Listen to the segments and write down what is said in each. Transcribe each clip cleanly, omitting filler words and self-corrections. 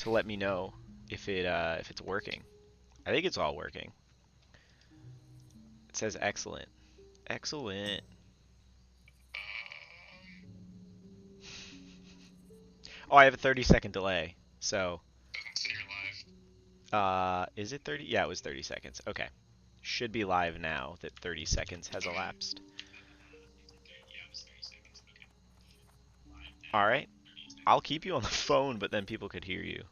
to let me know if it's working. I think it's all working. It says excellent. Excellent. Oh, I have a 30-second delay. So, Consider live. is it 30? Yeah, it was 30 seconds. Okay. Should be live now that 30 seconds has elapsed. Okay, yeah, it was 30 seconds. Okay. Live All now. right. 30 I'll seconds. keep you on the phone, but then people could hear you.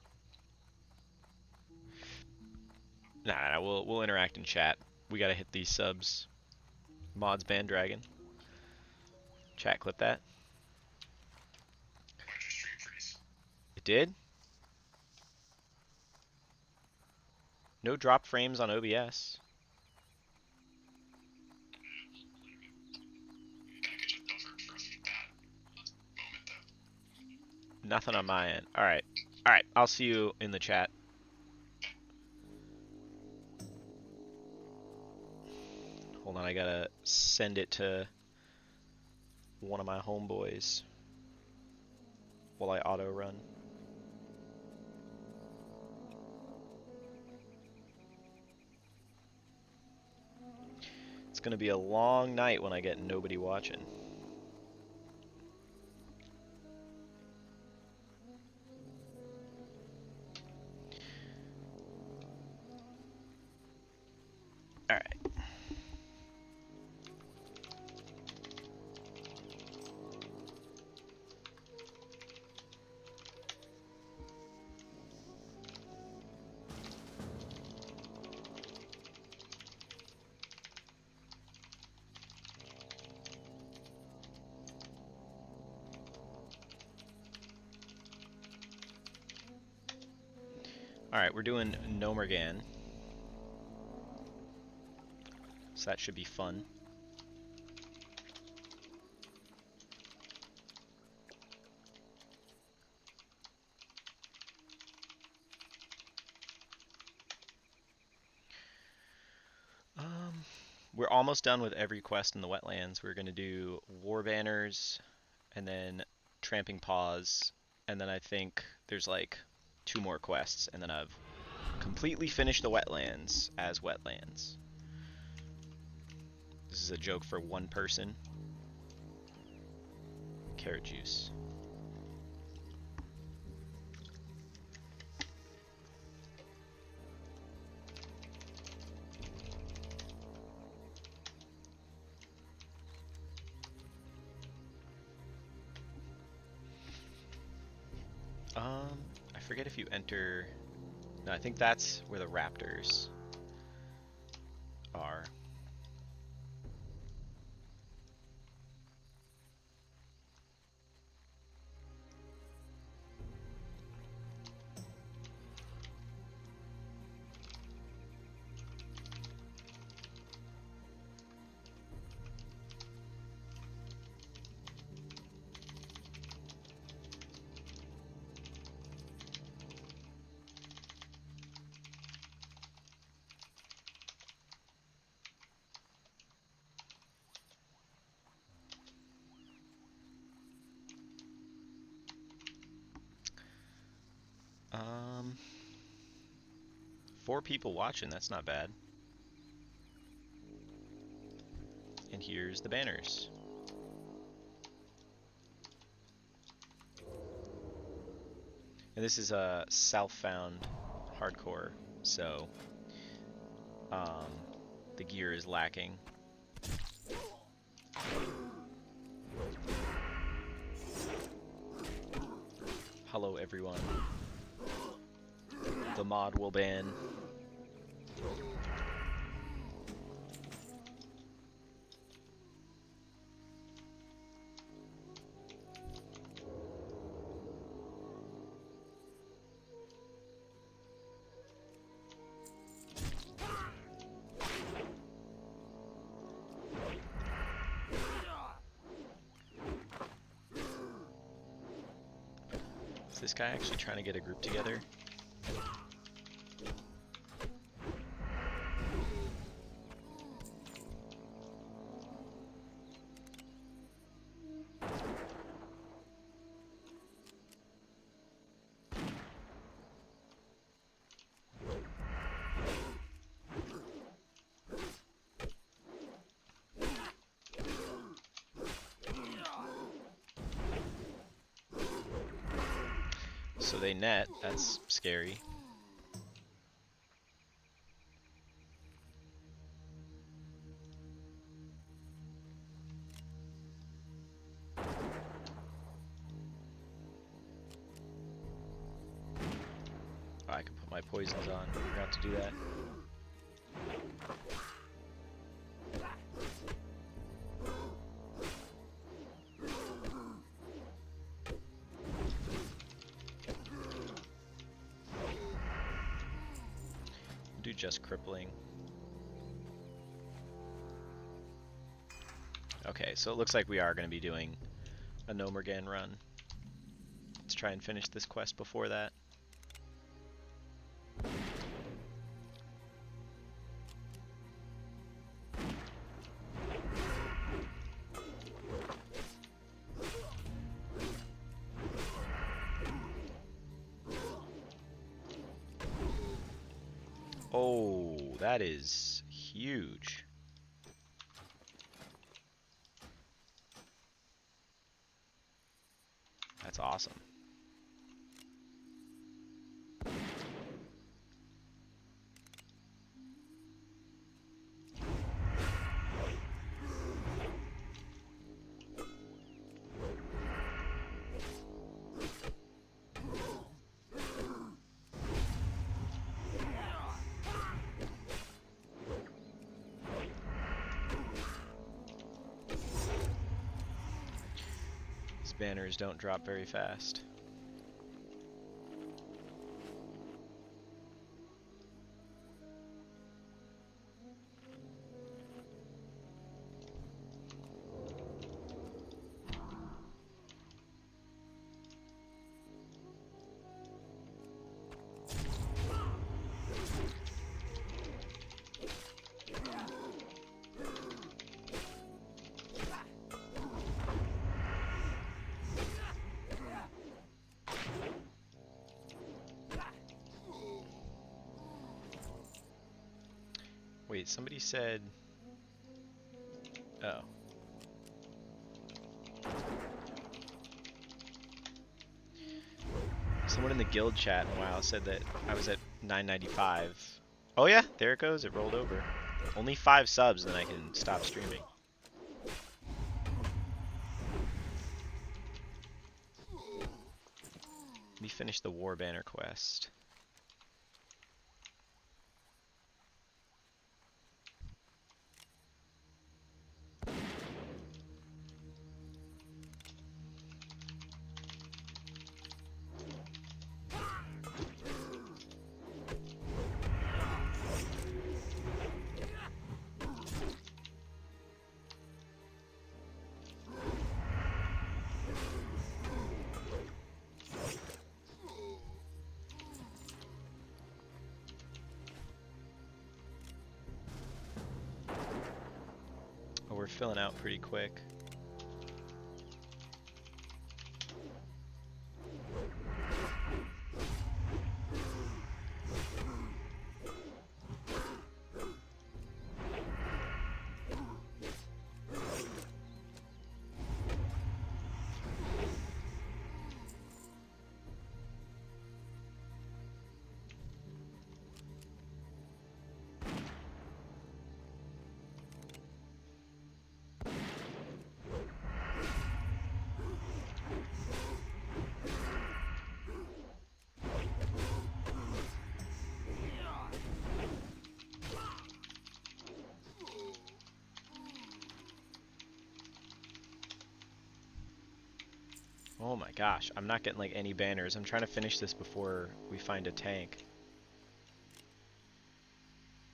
Nah, we'll interact in chat. We gotta hit these subs. Mods ban dragon. Chat clip that. Why'd your stream freeze? It did? No drop frames on OBS. That could just buffer for a bad moment, though. Nothing on my end. Alright. Alright, I'll see you in the chat. Hold on, I gotta send it to one of my homeboys while I auto run. It's gonna be a long night when I get nobody watching. Alright. Alright, we're doing Nomergan. So that should be fun. We're almost done with every quest in the wetlands. We're going to do war banners and then tramping paws, and then I think there's like 2 more quests, and then I've completely finished the wetlands as wetlands. This is a joke for one person. Carrot juice. I forget if you enter... No, I think that's where the raptors are. Um, 4 people watching, that's not bad. And here's the banners. And this is a self-found hardcore, so the gear is lacking. Hello everyone. The mod will ban. Is this guy actually trying to get a group together? So they net, that's scary. Oh, I can put my poisons on, forgot to do that. Do just crippling. Okay, so it looks like we are going to be doing a Nomergan run. Let's try and finish this quest before that. Oh, that is huge. That's awesome. These banners don't drop very fast. Wait, somebody said... Oh. Someone in the guild chat in WoW said that I was at 995. Oh yeah, there it goes, it rolled over. Only 5 subs and then I can stop streaming. Let me finish the War Banner quest. Oh, we're filling out pretty quick. Oh my gosh, I'm not getting like any banners. I'm trying to finish this before we find a tank.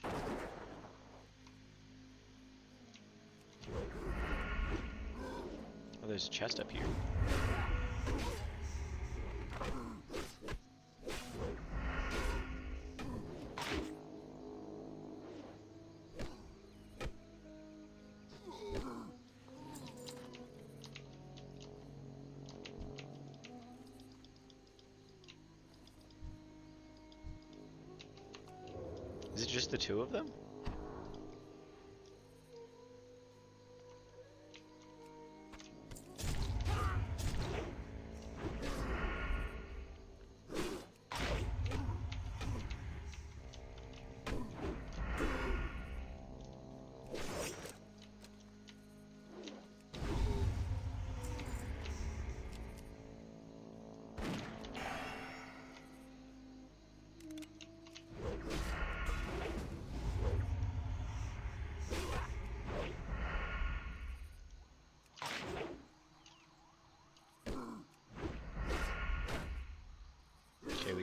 Oh, there's a chest up here. Is it just the 2 of them?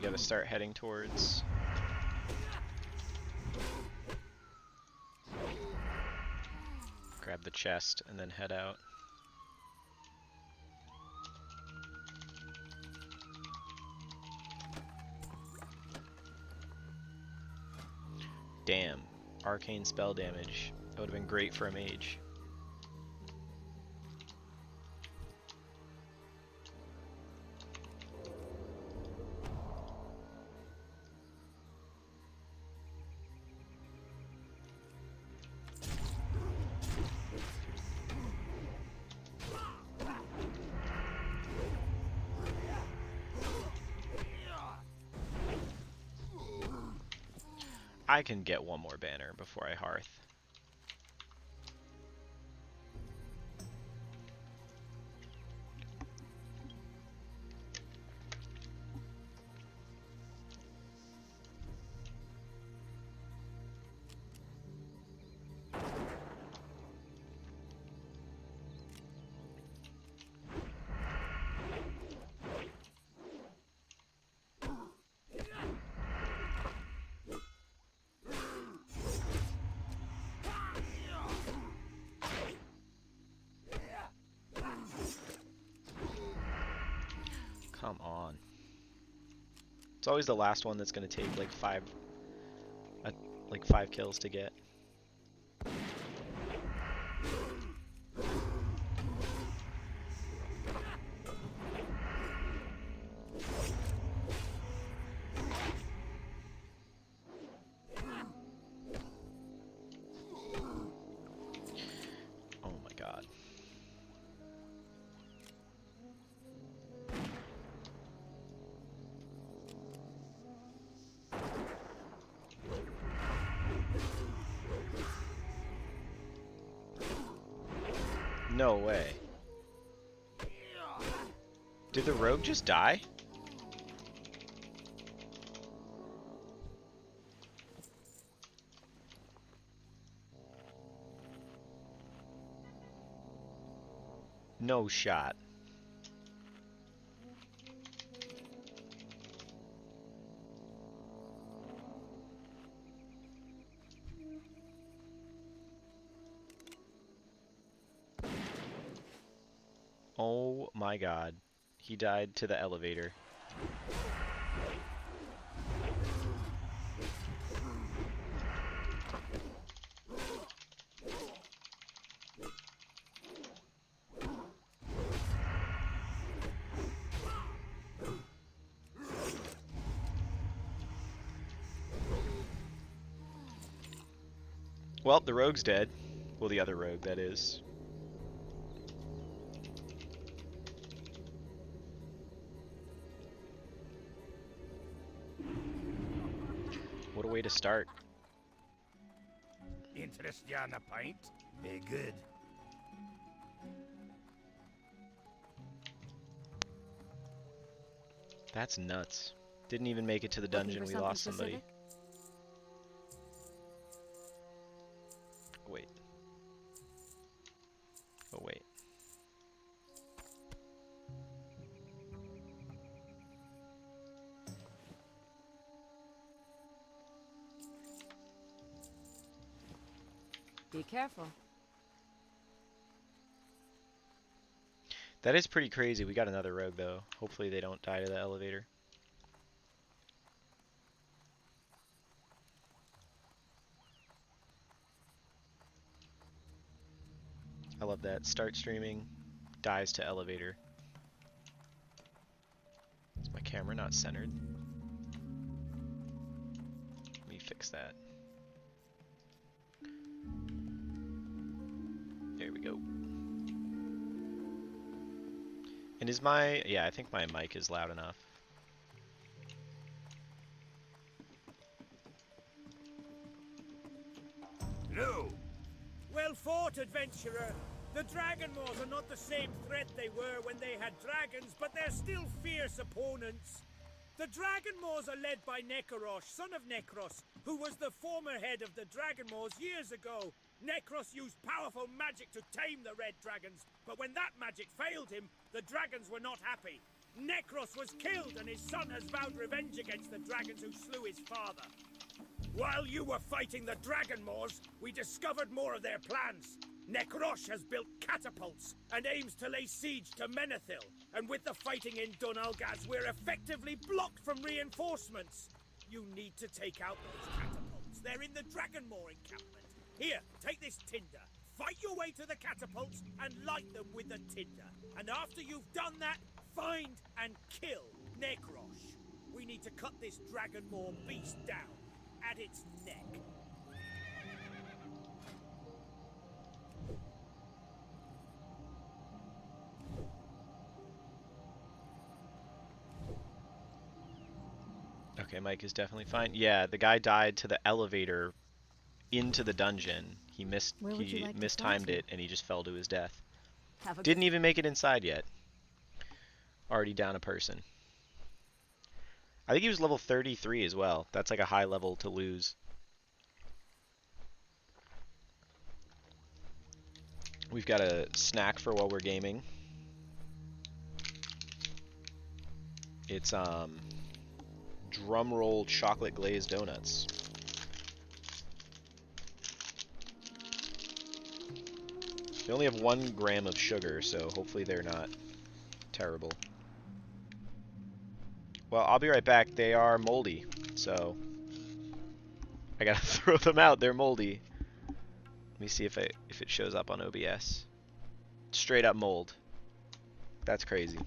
gotta start heading towards. Grab the chest and then head out. Damn, arcane spell damage. That would have been great for a mage. I can get one more banner before I hearth. Come on. It's always the last one that's gonna take like five kills to get. Oh my god. No way. Did the rogue just die? No shot. Oh my god. He died to the elevator. Well, the rogue's dead. Well, the other rogue, that is. What a way to start. Interest you on a pint? Very good. That's nuts. Didn't even make it to the dungeon. We lost somebody. Wait. Oh, wait. Be careful. That is pretty crazy. We got another rogue, though. Hopefully they don't die to the elevator. I love that. Start streaming, dies to elevator. Is my camera not centered? Let me fix that. There we go. And is my... yeah, I think my mic is loud enough. No! Well fought, adventurer. The Dragon Maws are not the same threat they were when they had dragons, but they're still fierce opponents. The Dragon Maws are led by Necros, son of Necros, who was the former head of the Dragon Maws years ago. Necros used powerful magic to tame the red dragons, but when that magic failed him, the dragons were not happy. Necros was killed and his son has vowed revenge against the dragons who slew his father. While you were fighting the Dragon Moors, we discovered more of their plans. Necrosh has built catapults and aims to lay siege to Menethil. And with the fighting in Dunalgaz, we're effectively blocked from reinforcements. You need to take out those catapults. They're in the Dragon Moor encampment. Here, take this tinder. Fight your way to the catapults and light them with the tinder. And after you've done that, find and kill Necrosh. We need to cut this Dragon Moor beast down at its neck. Okay, Mike is definitely fine. Yeah, the guy died to the elevator into the dungeon. He mistimed it and he just fell to his death. Didn't even make it inside yet. Already down a person. I think he was level 33 as well. That's like a high level to lose. We've got a snack for while we're gaming. It's drumroll chocolate glazed donuts. They only have 1 gram of sugar, so hopefully they're not terrible. Well, I'll be right back. They are moldy, so I gotta throw them out. They're moldy. Let me see if it shows up on OBS. Straight up mold. That's crazy.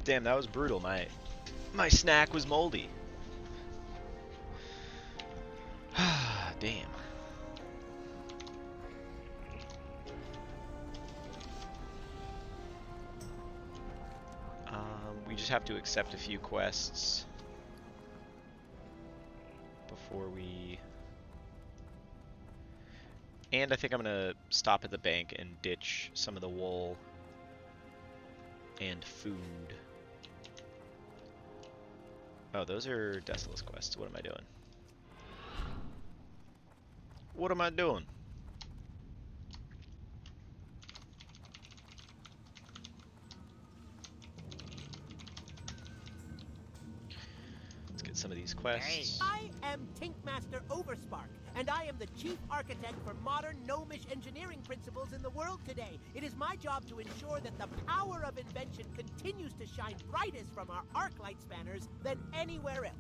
Damn, that was brutal. My snack was moldy. Damn. We just have to accept a few quests before we... And I think I'm gonna stop at the bank and ditch some of the wool and food. Oh, those are Desolace quests. What am I doing? What am I doing? Let's get some of these quests. I am Tinkmaster Overspark, and I am the chief architect for modern gnomish engineering principles in the world today. It is my job to ensure that the power of invention continues to shine brightest from our arc light spanners than anywhere else.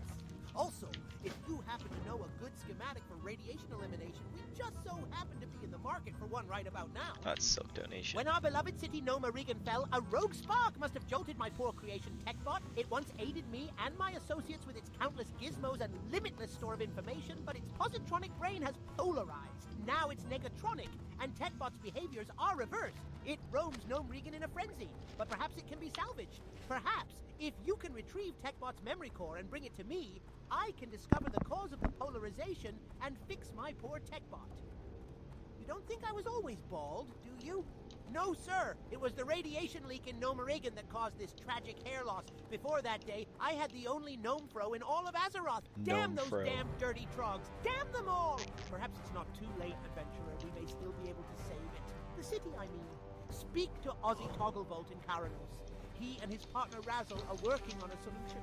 Also, if you happen to know a good schematic for radiation elimination, we just so happen to be in the market for one right about now. That's self-donation. When our beloved city Noma Regan fell, a rogue spark must have jolted my poor creation TechBot. It once aided me and my associates with its countless gizmos and limitless store of information, but its positronic brain has polarized. Now it's negatronic, and TechBot's behaviors are reversed. It roams Gnome Regan in a frenzy, but perhaps it can be salvaged. Perhaps, if you can retrieve TechBot's memory core and bring it to me, I can discover the cause of the polarization and fix my poor TechBot. You don't think I was always bald, do you? No, sir. It was the radiation leak in Gnome Regan that caused this tragic hair loss. Before that day, I had the only gnome fro in all of Azeroth. Damn those Gnome-fro. damn dirty trogs. Damn them all! Perhaps it's not too late, adventurer. We may still be able to save it. The city, I mean. Speak to Ozzy Togglevolt in Caranos. He and his partner Razzle are working on a solution.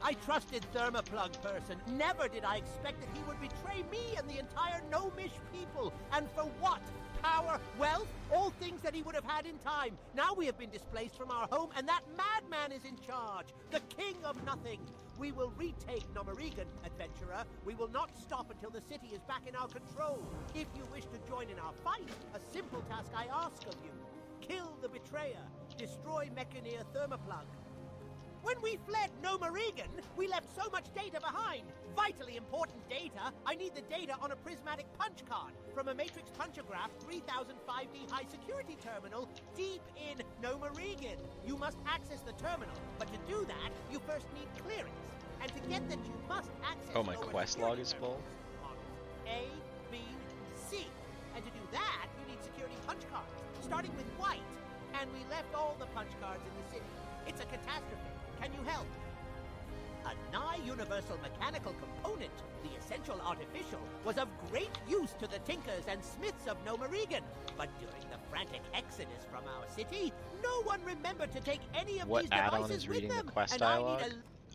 I trusted Thermoplug person. Never did I expect that he would betray me and the entire gnomish people. And for what? Power, wealth, all things that he would have had in time. Now we have been displaced from our home, and that madman is in charge. The king of nothing. We will retake Nomaregan, adventurer. We will not stop until the city is back in our control. If you wish to join in our fight, a simple task I ask of you. Kill the betrayer. Destroy Mechaneer Thermoplug. When we fled Nomaregan, we left so much data behind. Vitally important data. I need the data on a prismatic punch card from a Matrix Punchograph 3000 5D high security terminal deep in Nomaregan. You must access the terminal, but to do that, you first need clearance. And to get that, you must access Oh, my lower quest security log is full? terminals. Models A, B, C. And to do that, you need security punch cards, starting with white. And we left all the punch cards in the city. It's a catastrophe. Can you help? A nigh universal mechanical component, the essential artificial, was of great use to the tinkers and smiths of Nomaregan. But during the frantic exodus from our city, no one remembered to take any of What these add-on devices is with reading the them. quest and dialogue?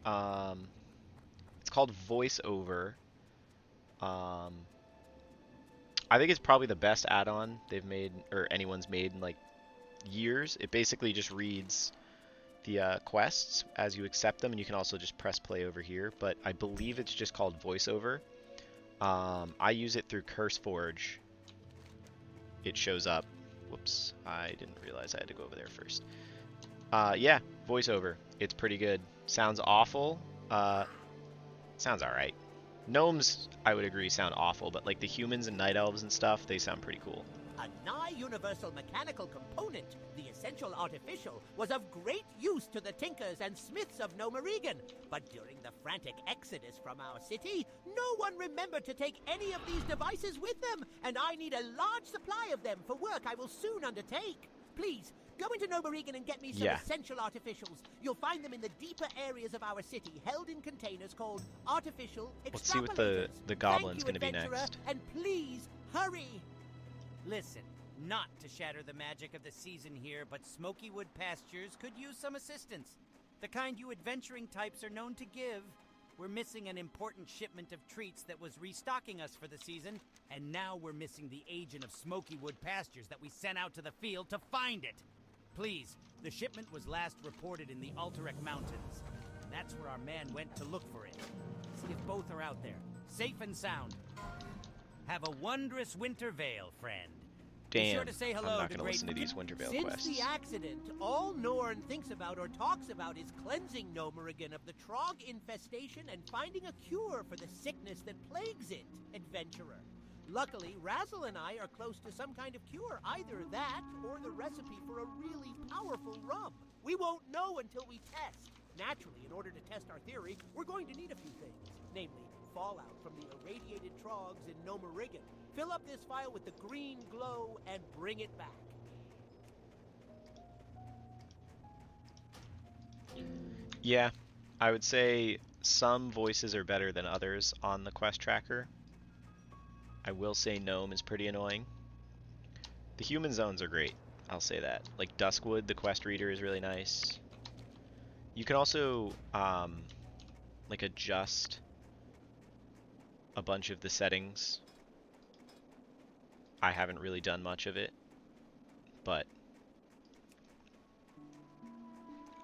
I need It's called voiceover. I think it's probably the best add-on they've made, or anyone's made in like years. It basically just reads the quests as you accept them, and you can also just press play over here, but I believe it's just called voiceover. I use it through CurseForge. It shows up. Whoops, I didn't realize I had to go over there first. Yeah, voiceover. It's pretty good. Sounds awful. Sounds alright. Gnomes, I would agree, sound awful, but like the humans and night elves and stuff, they sound pretty cool. a nigh universal mechanical component, the essential artificial, was of great use to the tinkers and smiths of Nomaregan. But during the frantic exodus from our city, no one remembered to take any of these devices with them, and I need a large supply of them for work I will soon undertake. Please, go into Nomaregan and get me some essential artificials. You'll find them in the deeper areas of our city, held in containers called artificial extrapolators. Let's see what the goblin's going to be next. And please, hurry! Listen, not to shatter the magic of the season here, but Smokywood Pastures could use some assistance. The kind you adventuring types are known to give. We're missing an important shipment of treats that was restocking us for the season, and now we're missing the agent of Smokywood Pastures that we sent out to the field to find it. Please, the shipment was last reported in the Alterec Mountains, and that's where our man went to look for it. See if both are out there, safe and sound. Have a wondrous winter veil, friend. Be Damn, sure to say I'm hello not to going to great listen to these Wintervale Since quests. the accident, all Norn thinks about or talks about is cleansing Nomaregan of the Trog infestation and finding a cure for the sickness that plagues it, adventurer. Luckily, Razzle and I are close to some kind of cure, either that or the recipe for a really powerful rum. We won't know until we test. Naturally, in order to test our theory, we're going to need a few things, namely fallout from the irradiated Trogs in Nomaregan. Fill up this file with the green glow and bring it back. Yeah, I would say some voices are better than others on the quest tracker. I will say Gnome is pretty annoying. The human zones are great, I'll say that. Like Duskwood, the quest reader is really nice. You can also like adjust a bunch of the settings. I haven't really done much of it, but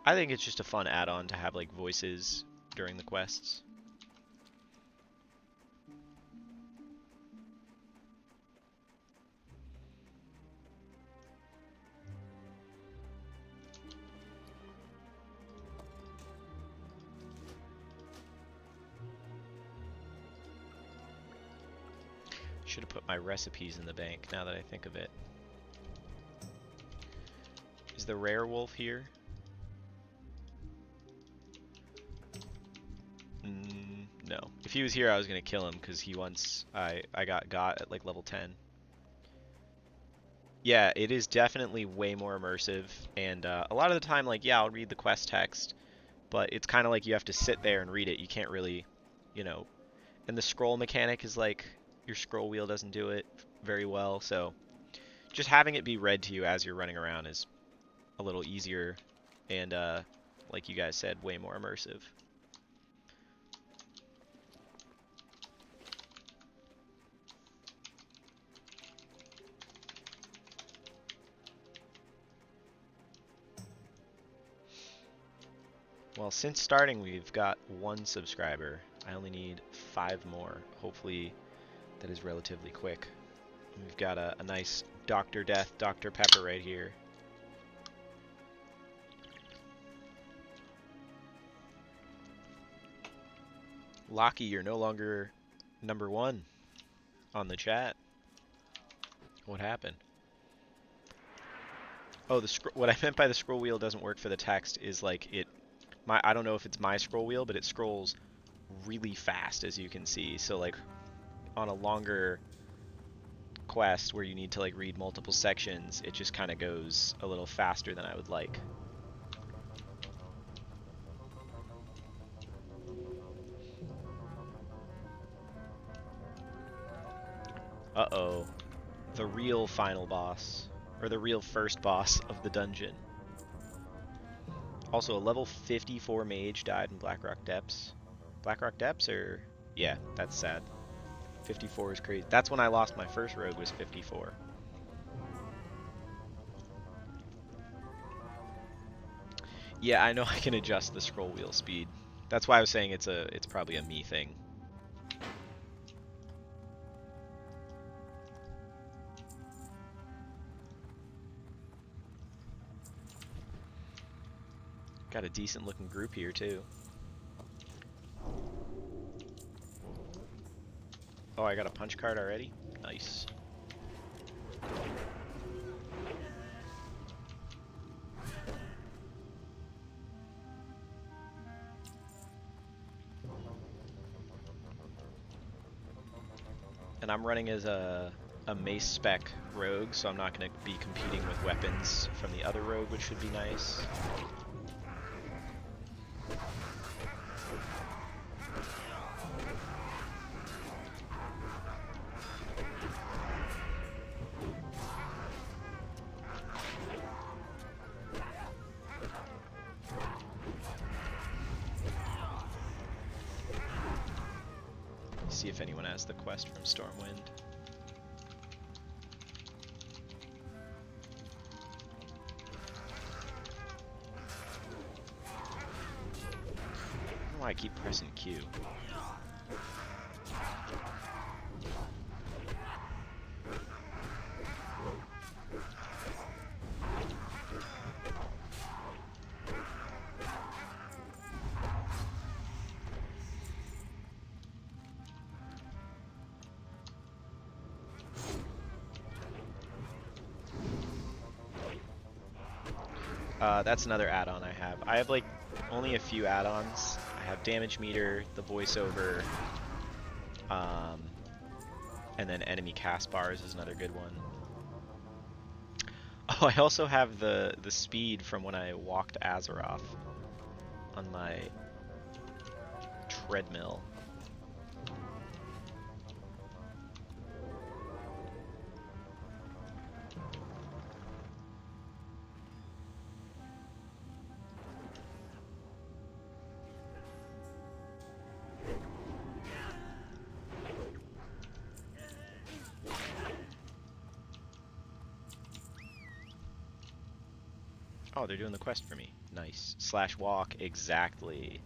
I think it's just a fun add-on to have like voices during the quests. Should have put my recipes in the bank now that I think of it. Is the rare wolf here? No. If he was here, I was gonna kill him because he once I got at like level 10. Yeah, it is definitely way more immersive, and a lot of the time, like, yeah, I'll read the quest text, but it's kind of like you have to sit there and read it. You can't really, you know, and the scroll mechanic is like, your scroll wheel doesn't do it very well, so just having it be read to you as you're running around is a little easier, and like you guys said, way more immersive. Well, since starting, we've got 1 subscriber. I only need 5 more. Hopefully that is relatively quick. We've got a nice Dr. Death, Dr. Pepper right here. Lockie, you're no longer number 1 on the chat. What happened? Oh, what I meant by the scroll wheel doesn't work for the text is like I don't know if it's my scroll wheel, but it scrolls really fast, as you can see. So like on a longer quest where you need to like read multiple sections, it just kind of goes a little faster than I would like. Uh-oh. The real final boss, or the real first boss of the dungeon. Also, a level 54 mage died in Blackrock Depths. Blackrock Depths, or... yeah, that's sad. 54 is crazy. That's when I lost my first rogue, was 54. Yeah, I know I can adjust the scroll wheel speed. That's why I was saying it's probably a me thing. Got a decent looking group here too. Oh, I got a punch card already? Nice. And I'm running as a mace spec rogue, so I'm not going to be competing with weapons from the other rogue, which should be nice. See if anyone has the quest from Stormwind. I don't know why I keep pressing Q. That's another add-on I have. I have like only a few add-ons. I have damage meter, the voiceover, and then enemy cast bars is another good one. Oh, I also have the speed from when I walked Azeroth on my treadmill. Oh, they're doing the quest for me. Nice. Slash walk, exactly.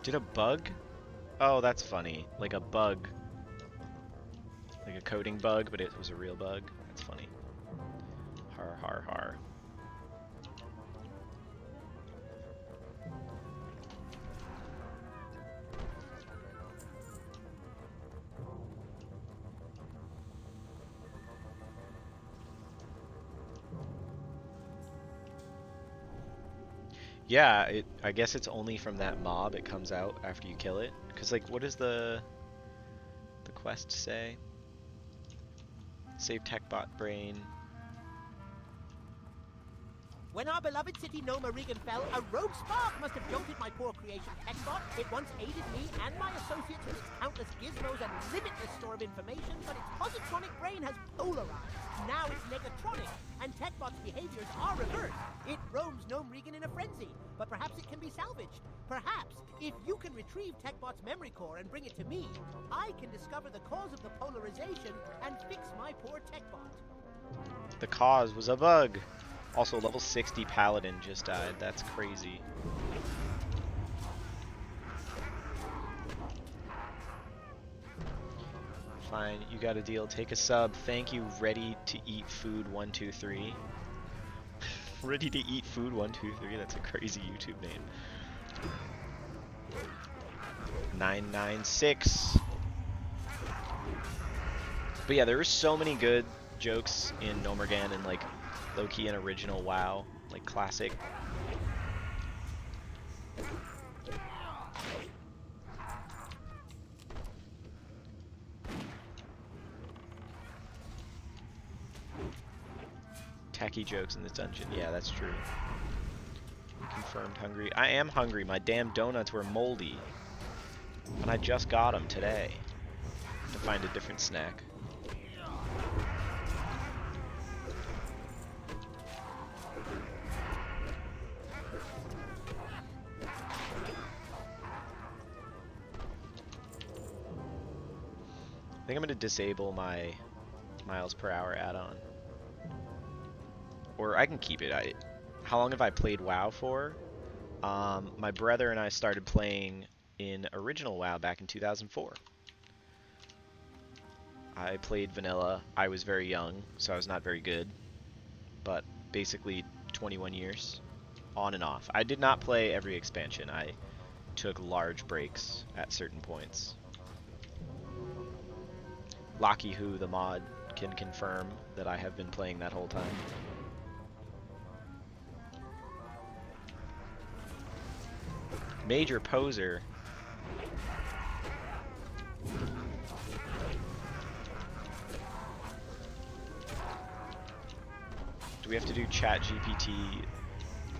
Did a bug? Oh, that's funny. Like a bug. Like a coding bug, but it was a real bug. That's funny. Har har har. Yeah, I guess it's only from that mob it comes out after you kill it. Cause like, what does the quest say? Save TechBot brain. When our beloved city gnome Regan fell, a rogue spark must have jolted my poor creation TechBot. It once aided me and my associates with its countless gizmos and limitless store of information, but its positronic brain has polarized. Now it's negatronic, and TechBot's behaviors are reversed. It roams gnome Regan in a frenzy, but perhaps it can be salvaged. Perhaps, if you can retrieve TechBot's memory core and bring it to me, I can discover the cause of the polarization and fix my poor TechBot. The cause was a bug. Also, level 60 Paladin just died. That's crazy. Fine, you got a deal. Take a sub. Thank you, Ready to Eat Food 123. Ready to Eat Food 123. That's a crazy YouTube name. 996. But yeah, there were so many good jokes in Nomergan and like low-key and original WoW, like classic. Tacky jokes in this dungeon. Yeah, that's true. Confirmed hungry. I am hungry. My damn donuts were moldy. And I just got them today. To find a different snack. I think I'm going to disable my miles per hour add-on. Or I can keep it. How long have I played WoW for? My brother and I started playing in original WoW back in 2004. I played vanilla. I was very young, so I was not very good. But basically 21 years, on and off. I did not play every expansion. I took large breaks at certain points. Locky Who, the mod, can confirm that I have been playing that whole time. Major poser. Do we have to do chat GPT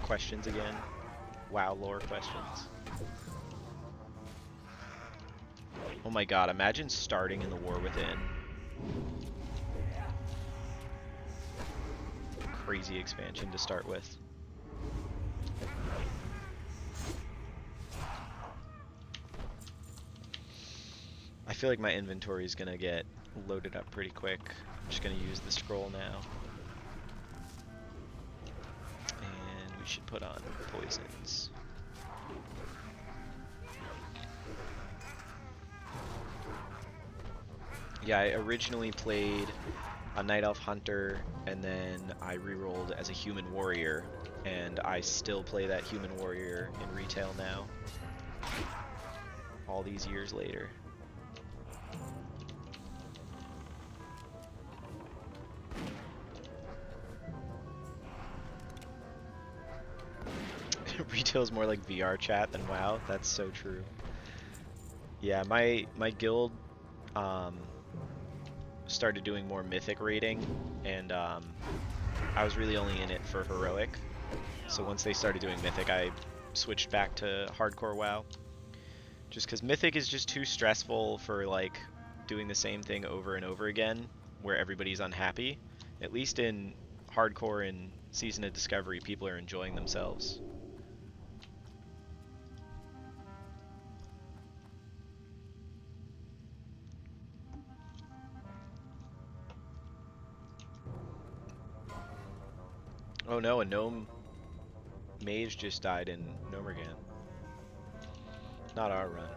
questions again? WoW lore questions. Oh my god, imagine starting in the War Within. Crazy expansion to start with. I feel like my inventory is gonna get loaded up pretty quick. I'm just gonna use the scroll now. And we should put on poisons. Yeah, I originally played a Night Elf Hunter, and then I rerolled as a Human Warrior, and I still play that Human Warrior in retail now. All these years later. Retail's more like VR chat than WoW. That's so true. Yeah, my guild started doing more mythic raiding, and I was really only in it for heroic. So once they started doing mythic, I switched back to hardcore WoW. Just because mythic is just too stressful for like doing the same thing over and over again, where everybody's unhappy. At least in hardcore and Season of Discovery, people are enjoying themselves. Oh no, a gnome mage just died in Nomergan. Not our run.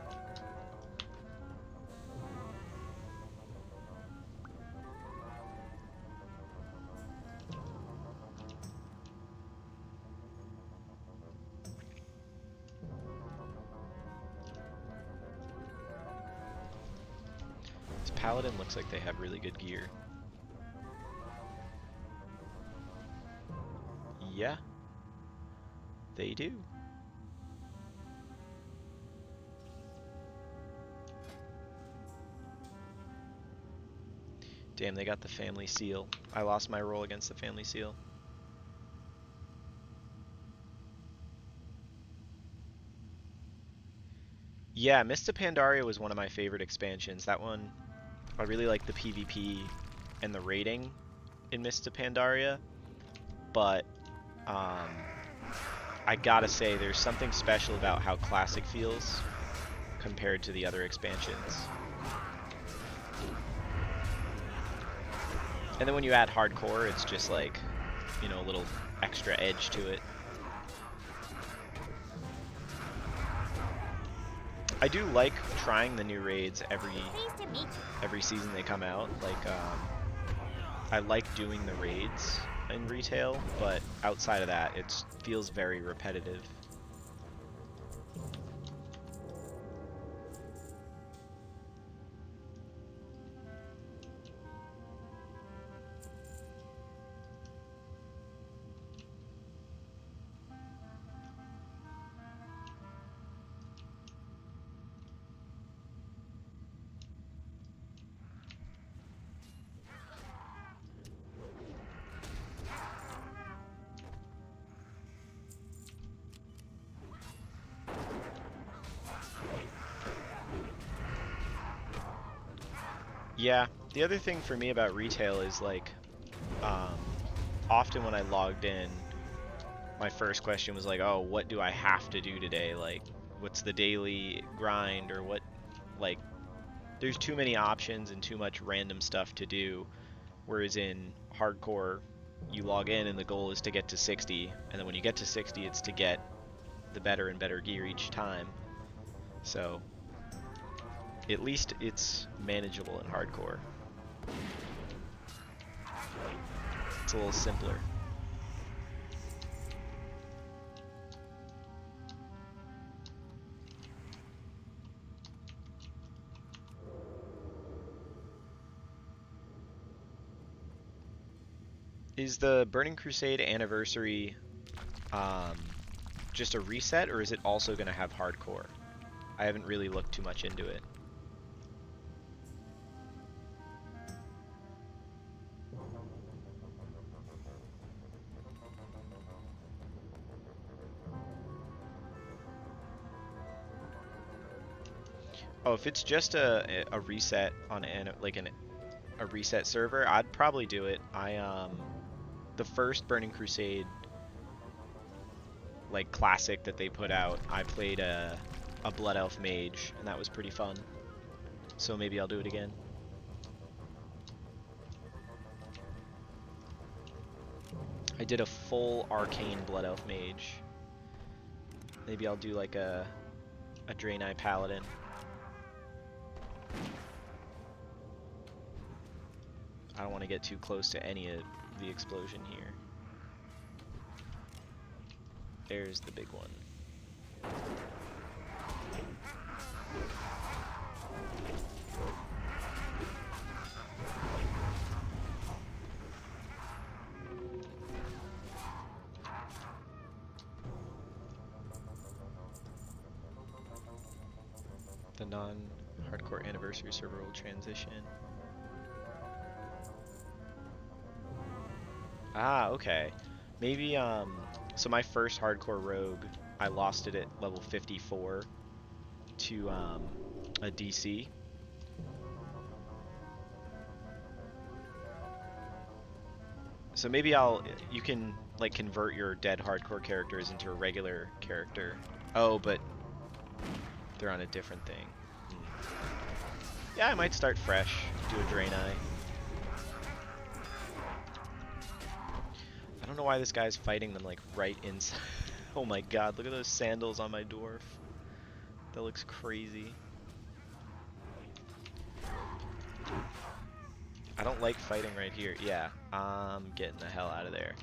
This paladin looks like they have really good gear. Yeah, they do. Damn, they got the family seal. I lost my roll against the family seal. Yeah, Mists of Pandaria was one of my favorite expansions. That one, I really like the PvP and the raiding in Mists of Pandaria, but I gotta say there's something special about how Classic feels compared to the other expansions. And then when you add hardcore, it's just like, you know, a little extra edge to it. I do like trying the new raids every season they come out. Like, I like doing the raids in retail, but outside of that, it feels very repetitive. Yeah, the other thing for me about retail is like, often when I logged in, my first question was like, oh, what do I have to do today? Like, what's the daily grind, or what, like, there's too many options and too much random stuff to do. Whereas in hardcore, you log in and the goal is to get to 60, and then when you get to 60, it's to get the better and better gear each time. So at least it's manageable in hardcore. It's a little simpler. Is the Burning Crusade anniversary just a reset, or is it also going to have hardcore? I haven't really looked too much into it. Oh, if it's just a reset on a reset server, I'd probably do it. The first Burning Crusade like classic that they put out, I played a Blood Elf Mage, and that was pretty fun. So maybe I'll do it again. I did a full Arcane Blood Elf Mage. Maybe I'll do like a Draenei Paladin. I don't want to get too close to any of the explosion here. There's the big one. The non-hardcore anniversary server will transition. Ah, okay. Maybe, so my first hardcore rogue, I lost it at level 54 to, a DC. So maybe you can like convert your dead hardcore characters into a regular character. Oh, but they're on a different thing. Yeah, I might start fresh, do a Draenei. I don't know why this guy's fighting them like right inside. Oh my god, look at those sandals on my dwarf. That looks crazy. I don't like fighting right here. Yeah, I'm getting the hell out of there.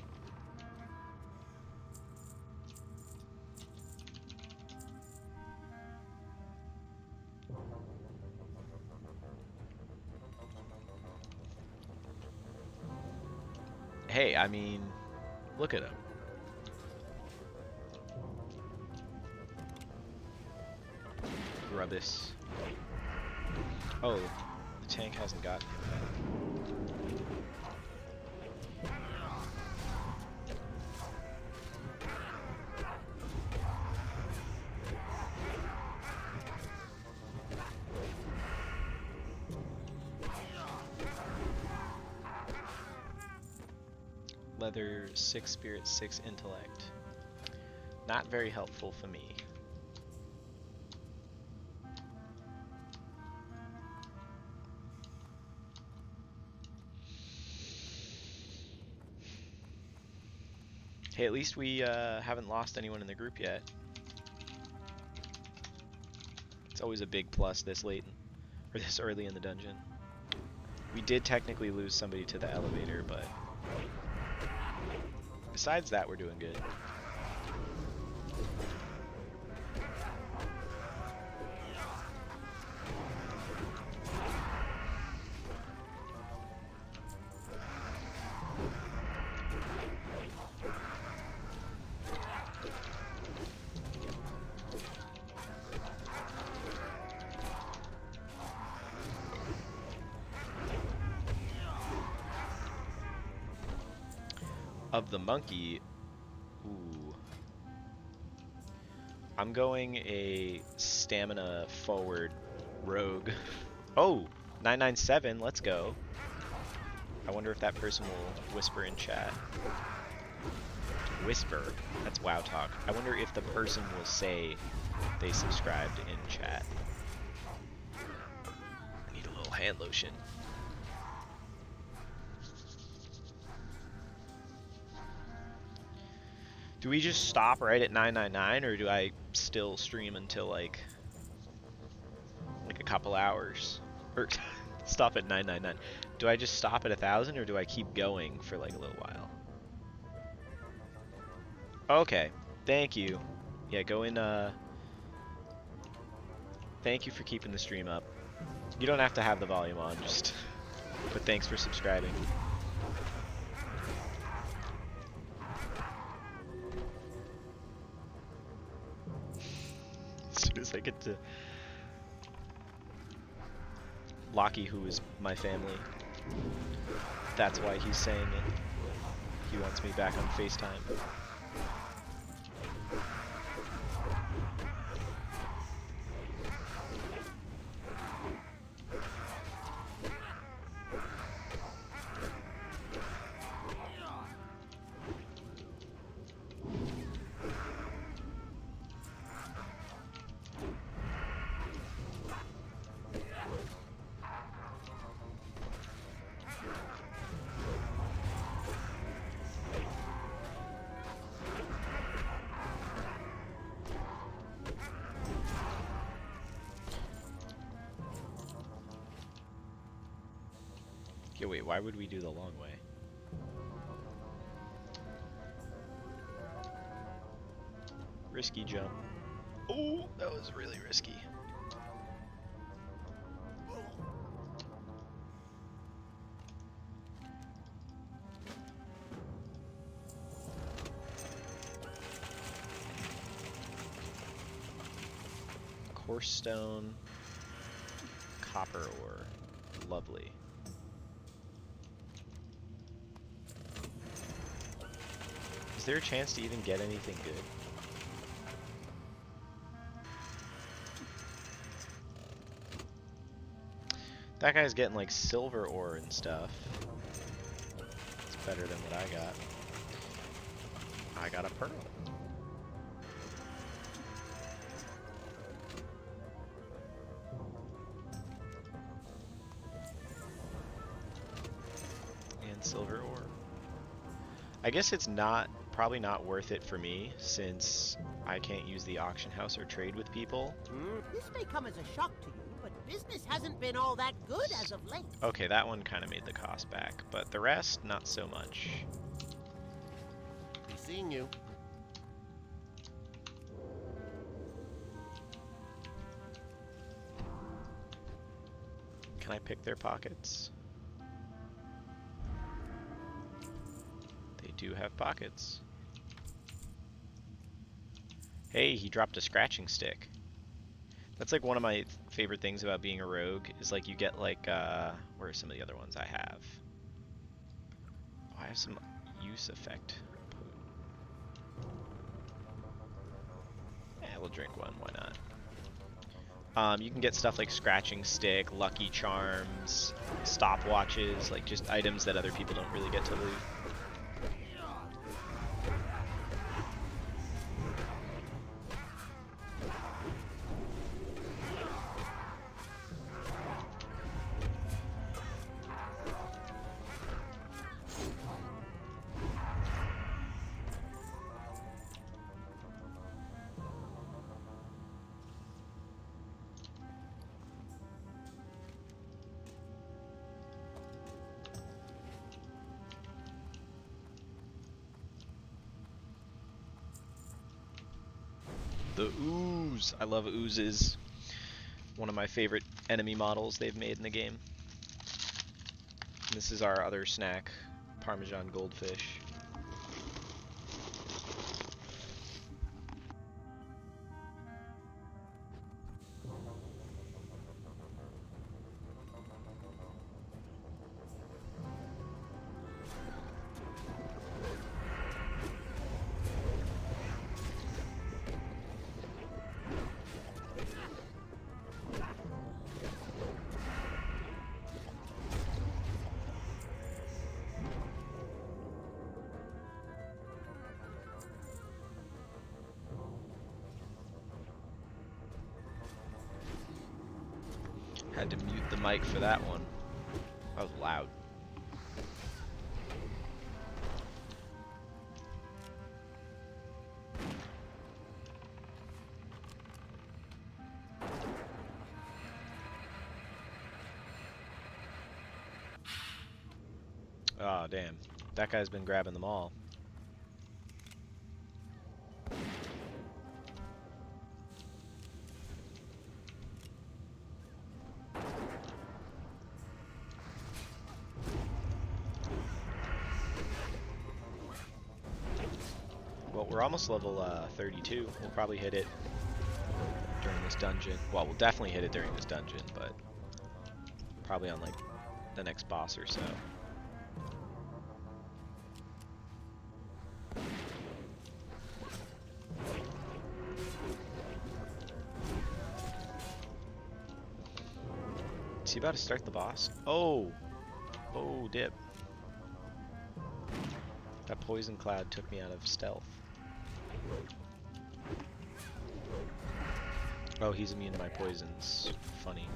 Hey, I mean, look at him. Rubbish. Oh, the tank hasn't gotten him yet. Leather, 6 spirit, 6 intellect. Not very helpful for me. Hey, at least we haven't lost anyone in the group yet. It's always a big plus this late, or this early in the dungeon. We did technically lose somebody to the elevator, but besides that, we're doing good. Of the monkey, ooh. I'm going a stamina forward rogue. Oh, 997, let's go. I wonder if that person will whisper in chat. Whisper, that's WoW talk. I wonder if the person will say they subscribed in chat. I need a little hand lotion. Do we just stop right at 999, or do I still stream until like a couple hours? Or stop at 999. Do I just stop at 1,000, or do I keep going for like a little while? Okay, thank you. Yeah, go in, thank you for keeping the stream up. You don't have to have the volume on, just, but thanks for subscribing. As soon as I get to Lockie, who is my family, that's why he's saying it. He wants me back on FaceTime. Yeah, wait, why would we do the long way? Risky jump. Oh, that was really risky. Coarse stone, copper ore, lovely. Is there a chance to even get anything good? That guy's getting like silver ore and stuff. It's better than what I got. I got a pearl. And silver ore. I guess it's probably not worth it for me since I can't use the auction house or trade with people. This may come as a shock to you, but business hasn't been all that good as of late. Okay, that one kind of made the cost back, but the rest, not so much. Be seeing you. Can I pick their pockets? They do have pockets. Hey, he dropped a scratching stick. That's like one of my favorite things about being a rogue, is like you get like, where are some of the other ones I have? Oh, I have some use effect. Yeah, we'll drink one, why not? You can get stuff like scratching stick, lucky charms, stopwatches, like just items that other people don't really get to loot. The ooze. I love oozes. One of my favorite enemy models they've made in the game. This is our other snack, Parmesan goldfish. Had to mute the mic for that one. That was loud. Oh, damn. That guy's been grabbing them all. Well, we're almost level 32. We'll probably hit it during this dungeon. Well, we'll definitely hit it during this dungeon, but probably on like the next boss or so. Is he about to start the boss? Oh! Oh, dip. That poison cloud took me out of stealth. Oh, he's immune to my poisons. Funny.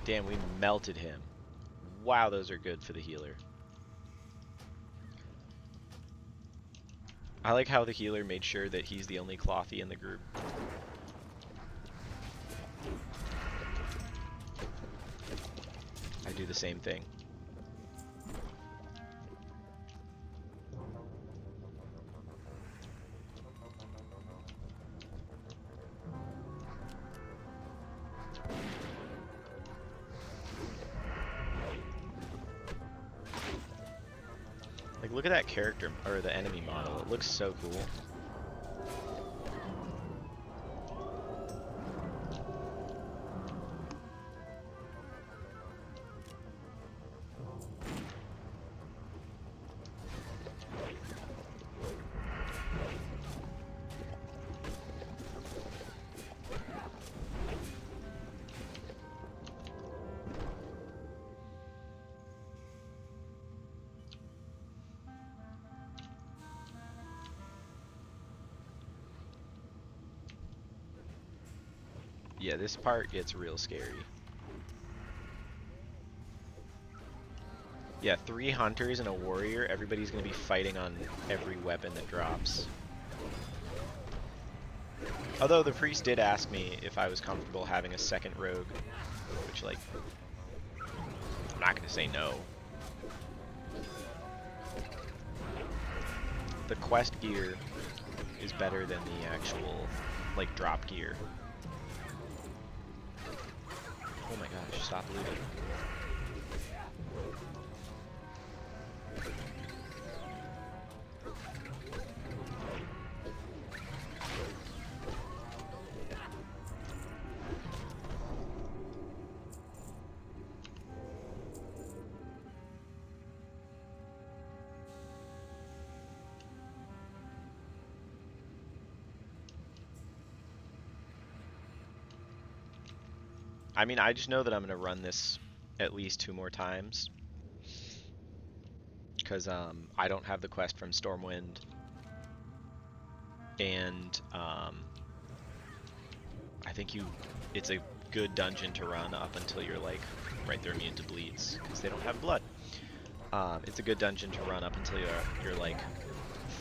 Damn, we melted him. Wow, those are good for the healer. I like how the healer made sure that he's the only clothy in the group. I do the same thing. Like, look at that character, or the enemy model. It looks so cool. Yeah, this part gets real scary. Yeah, 3 hunters and a warrior. Everybody's going to be fighting on every weapon that drops. Although the priest did ask me if I was comfortable having a second rogue, which, like, I'm not going to say no. The quest gear is better than the actual, like, drop gear. Oh my gosh, stop looting. I mean, I just know that I'm going to run this at least 2 more times. Because I don't have the quest from Stormwind. And I think it's a good dungeon to run up until you're like, right, they're immune to bleeds. Because they don't have blood. It's a good dungeon to run up until you're like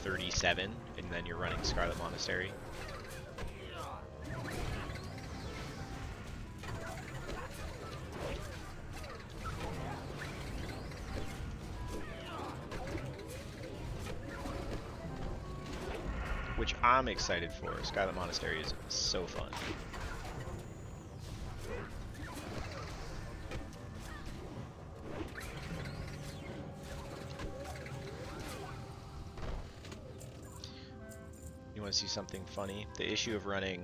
37. And then you're running Scarlet Monastery. Which I'm excited for. Scarlet Monastery is so fun. You want to see something funny? The issue of running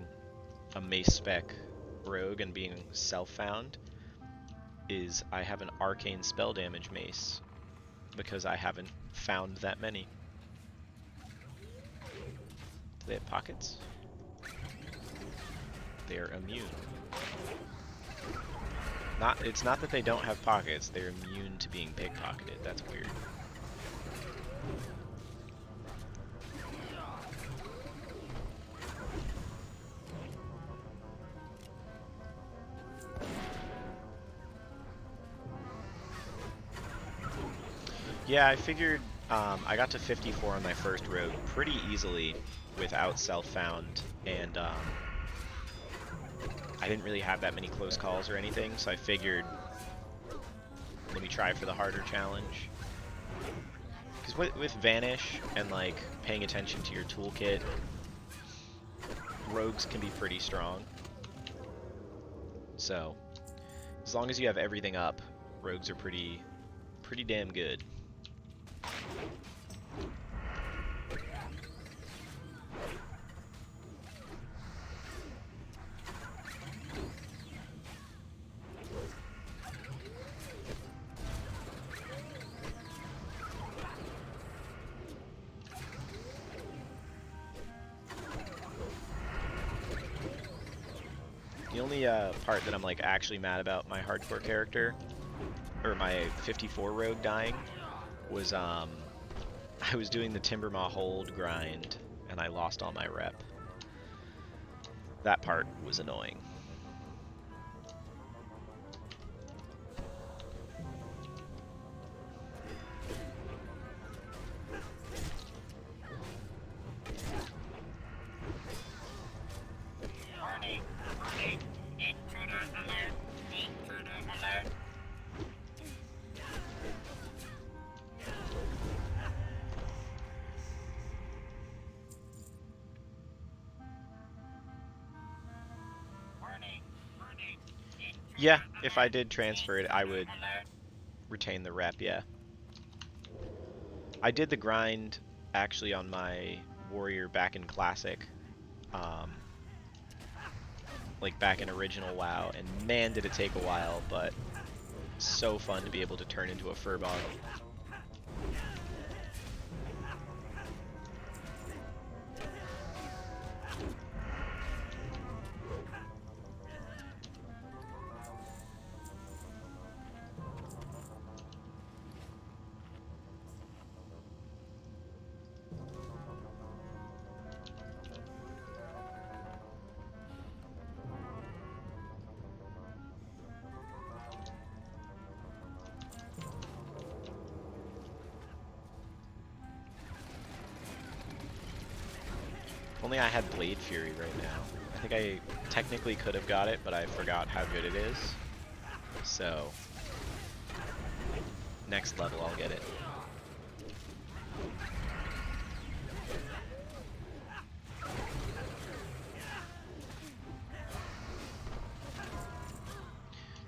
a mace spec rogue and being self-found is I have an arcane spell damage mace because I haven't found that many. Do they have pockets? They're immune. It's not that they don't have pockets, they're immune to being pickpocketed. That's weird. Yeah, I figured I got to 54 on my first rogue pretty easily without self-found, and I didn't really have that many close calls or anything, so I figured let me try for the harder challenge. Because with Vanish and like paying attention to your toolkit, rogues can be pretty strong. So as long as you have everything up, rogues are pretty damn good. The only part that I'm like actually mad about my hardcore character, or my 54 rogue dying, was I was doing the Timbermaw hold grind and I lost all my rep. That part was annoying. Yeah, if I did transfer it, I would retain the rep, yeah. I did the grind actually on my warrior back in Classic, like back in original WoW, and man did it take a while, but so fun to be able to turn into a furbog. If only I had Blade Fury right now. I think I technically could have got it, but I forgot how good it is. So, next level I'll get it.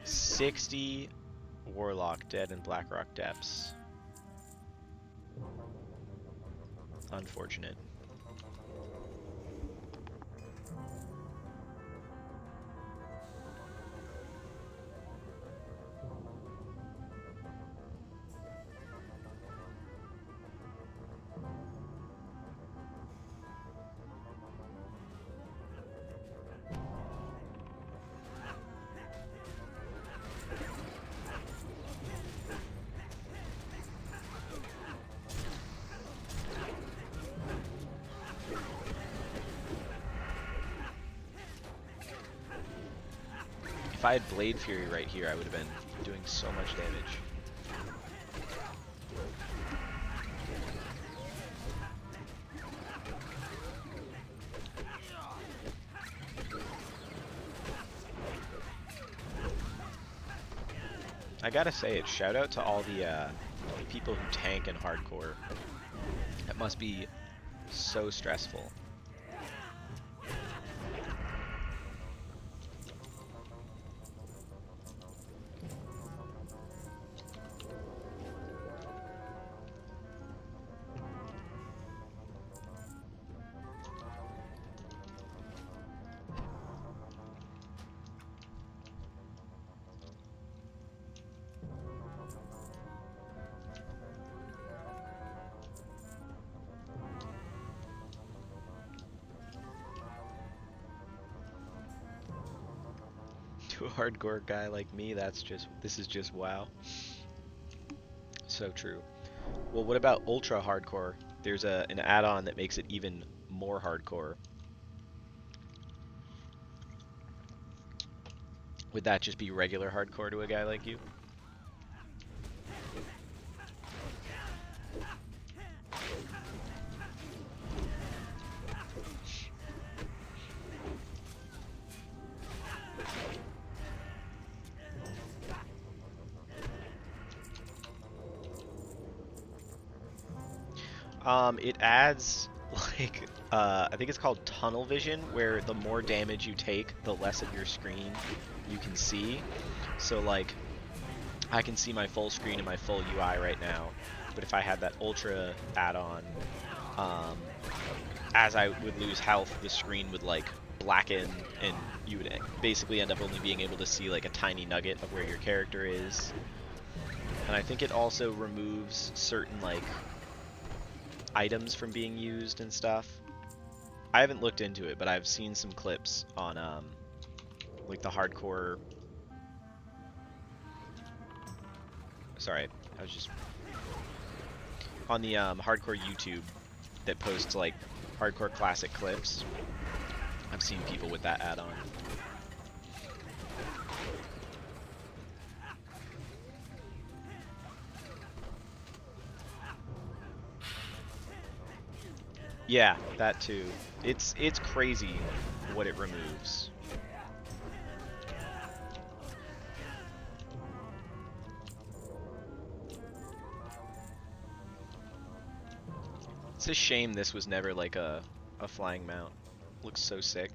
$60 Warlock dead in Blackrock Depths. Unfortunate. If I had Blade Fury right here, I would have been doing so much damage. I gotta say it, shout out to all the people who tank in hardcore. That must be so stressful. To a hardcore guy like me, this is just WoW. So true. Well, what about ultra hardcore? There's an add-on that makes it even more hardcore. Would that just be regular hardcore to a guy like you? It adds, like, I think it's called tunnel vision, where the more damage you take, the less of your screen you can see. So, like, I can see my full screen and my full UI right now, but if I had that ultra add-on, as I would lose health, the screen would, like, blacken, and you would basically end up only being able to see, like, a tiny nugget of where your character is. And I think it also removes certain, like, items from being used and stuff. I haven't looked into it, but I've seen some clips on like the hardcore. Sorry, I was just on the hardcore YouTube that posts like hardcore classic clips. I've seen people with that add-on. Yeah, that too. It's crazy what it removes. It's a shame this was never like a flying mount. Looks so sick.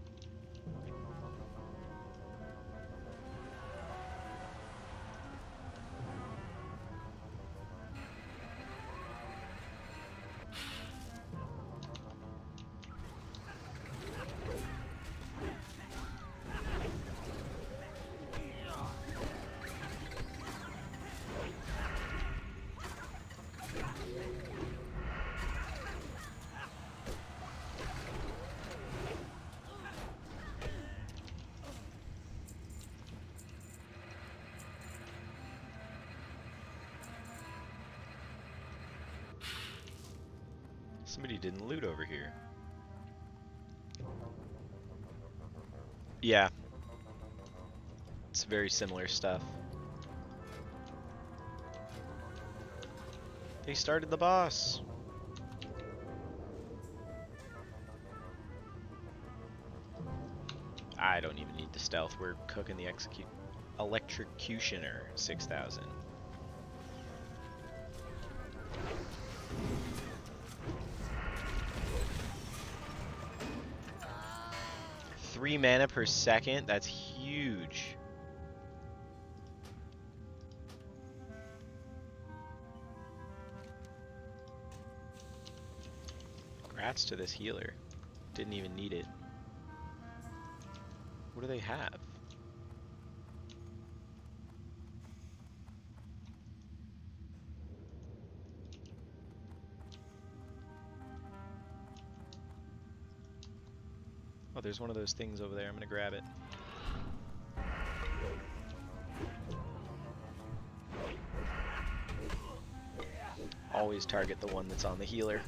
Somebody didn't loot over here. Yeah. It's very similar stuff. They started the boss. I don't even need the stealth. We're cooking the electrocutioner 6,000. Three mana per second. That's huge. Congrats to this healer. Didn't even need it. What do they have? Oh, there's one of those things over there. I'm gonna grab it. Always target the one that's on the healer.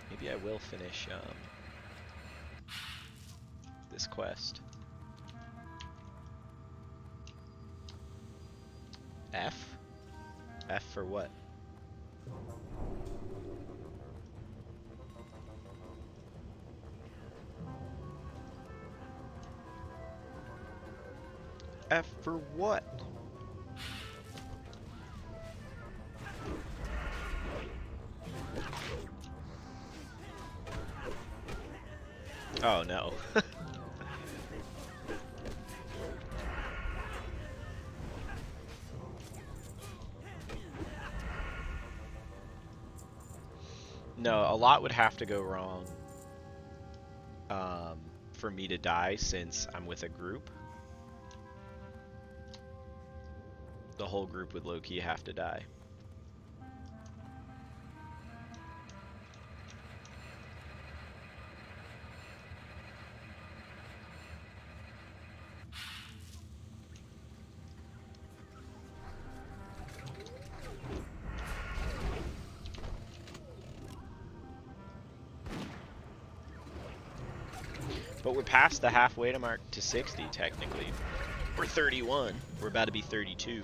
Maybe I will finish this quest. F? F for what? F for what? Oh no. No, a lot would have to go wrong for me to die since I'm with a group. The whole group would low-key have to die. But we're past the halfway mark to 60, technically. We're 31. We're about to be 32.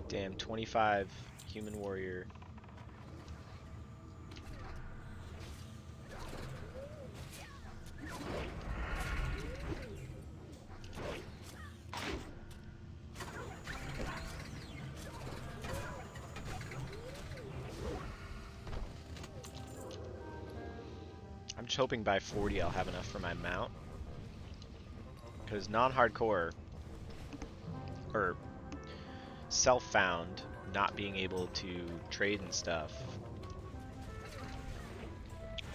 Damn, 25 human warrior. I'm just hoping by 40 I'll have enough for my mount. Because non-hardcore, or self-found, not being able to trade and stuff,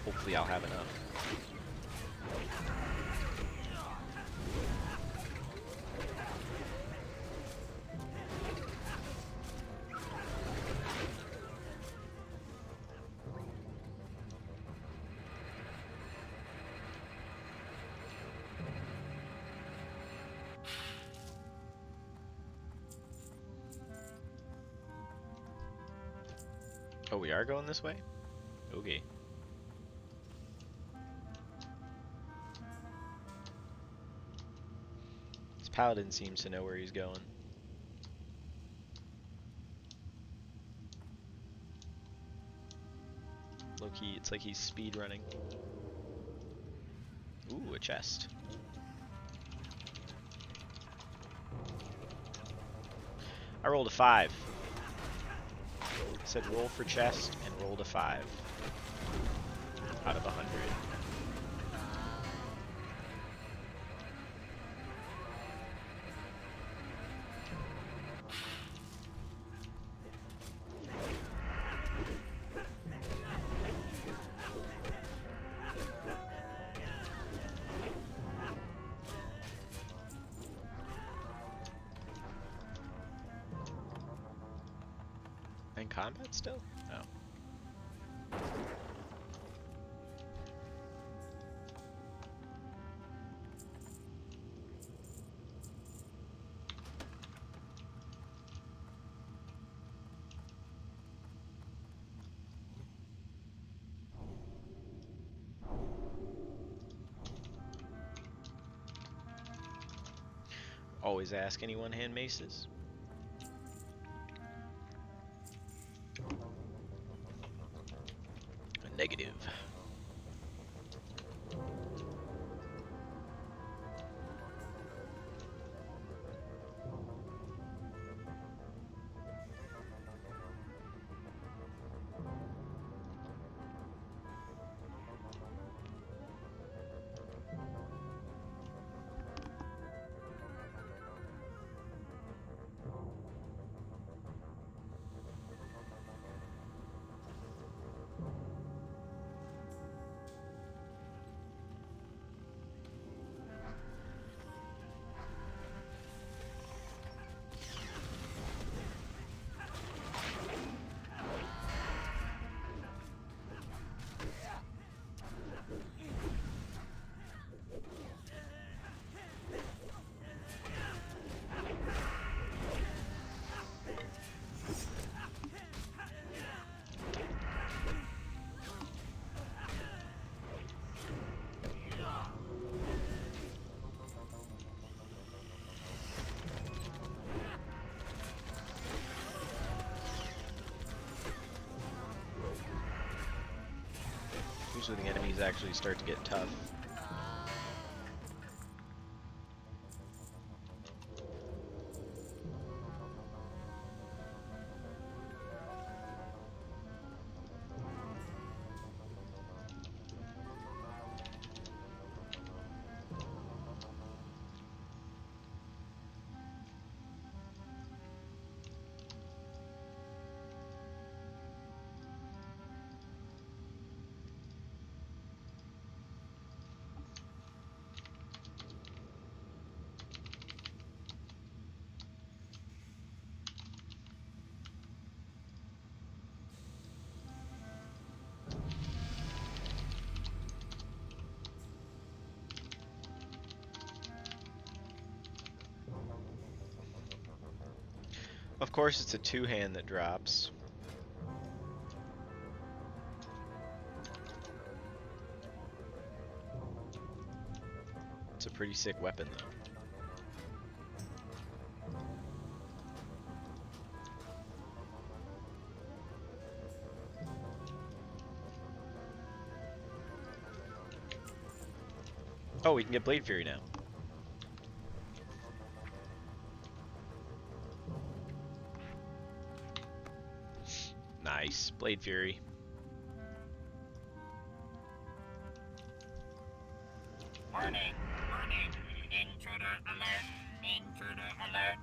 hopefully I'll have enough. Oh, we are going this way? Okay. This paladin seems to know where he's going. Low-key, it's like he's speed running. Ooh, a chest. I rolled a 5. I said roll for chest and rolled a 5 out of 100. combat still? Oh. Always ask any one-hand maces. Negative. Usually the enemies actually start to get tough. Of course, it's a two-hand that drops. It's a pretty sick weapon, though. Oh, we can get Blade Fury now. Nice. Blade Fury. Warning, warning, intruder alert, intruder alert.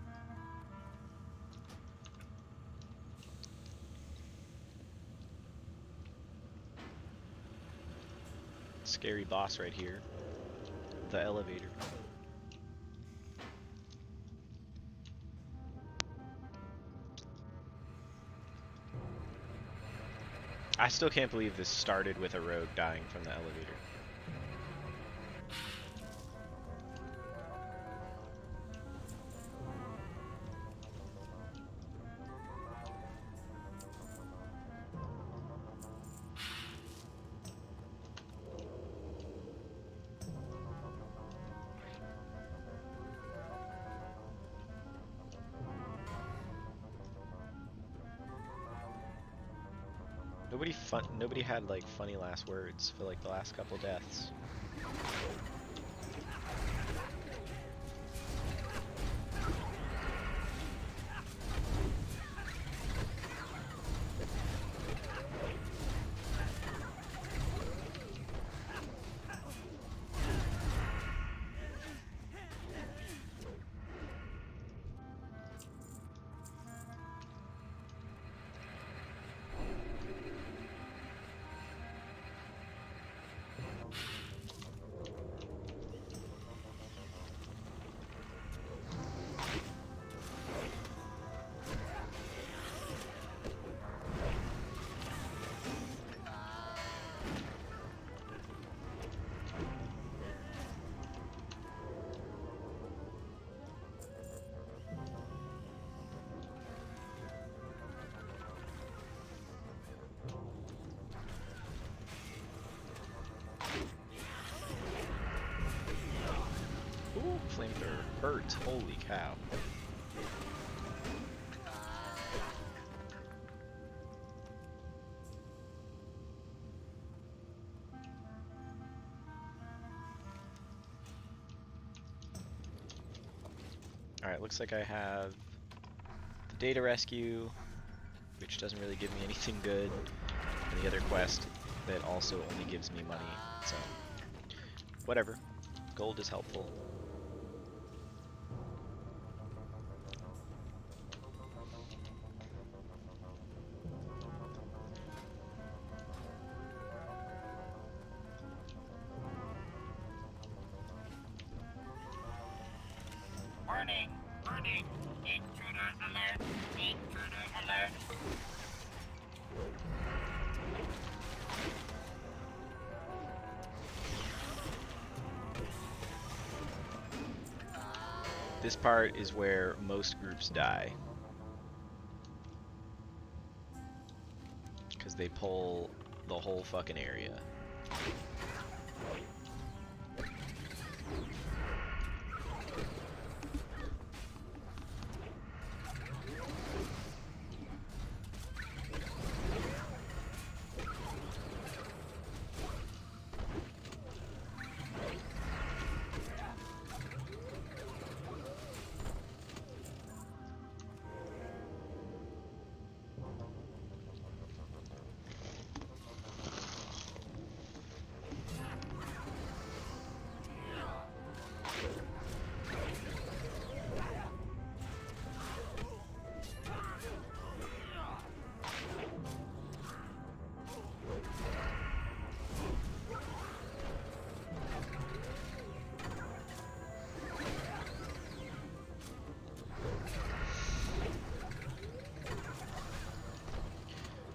Scary boss right here. The elevator. I still can't believe this started with a rogue dying from the elevator. Nobody had like funny last words for like the last couple deaths. hurt. Holy cow. Alright, looks like I have the data rescue, which doesn't really give me anything good, and the other quest that also only gives me money, so whatever. Gold is helpful. Warning! Warning! Intruder alert! Intruder alert! This part is where most groups die. Because they pull the whole fucking area.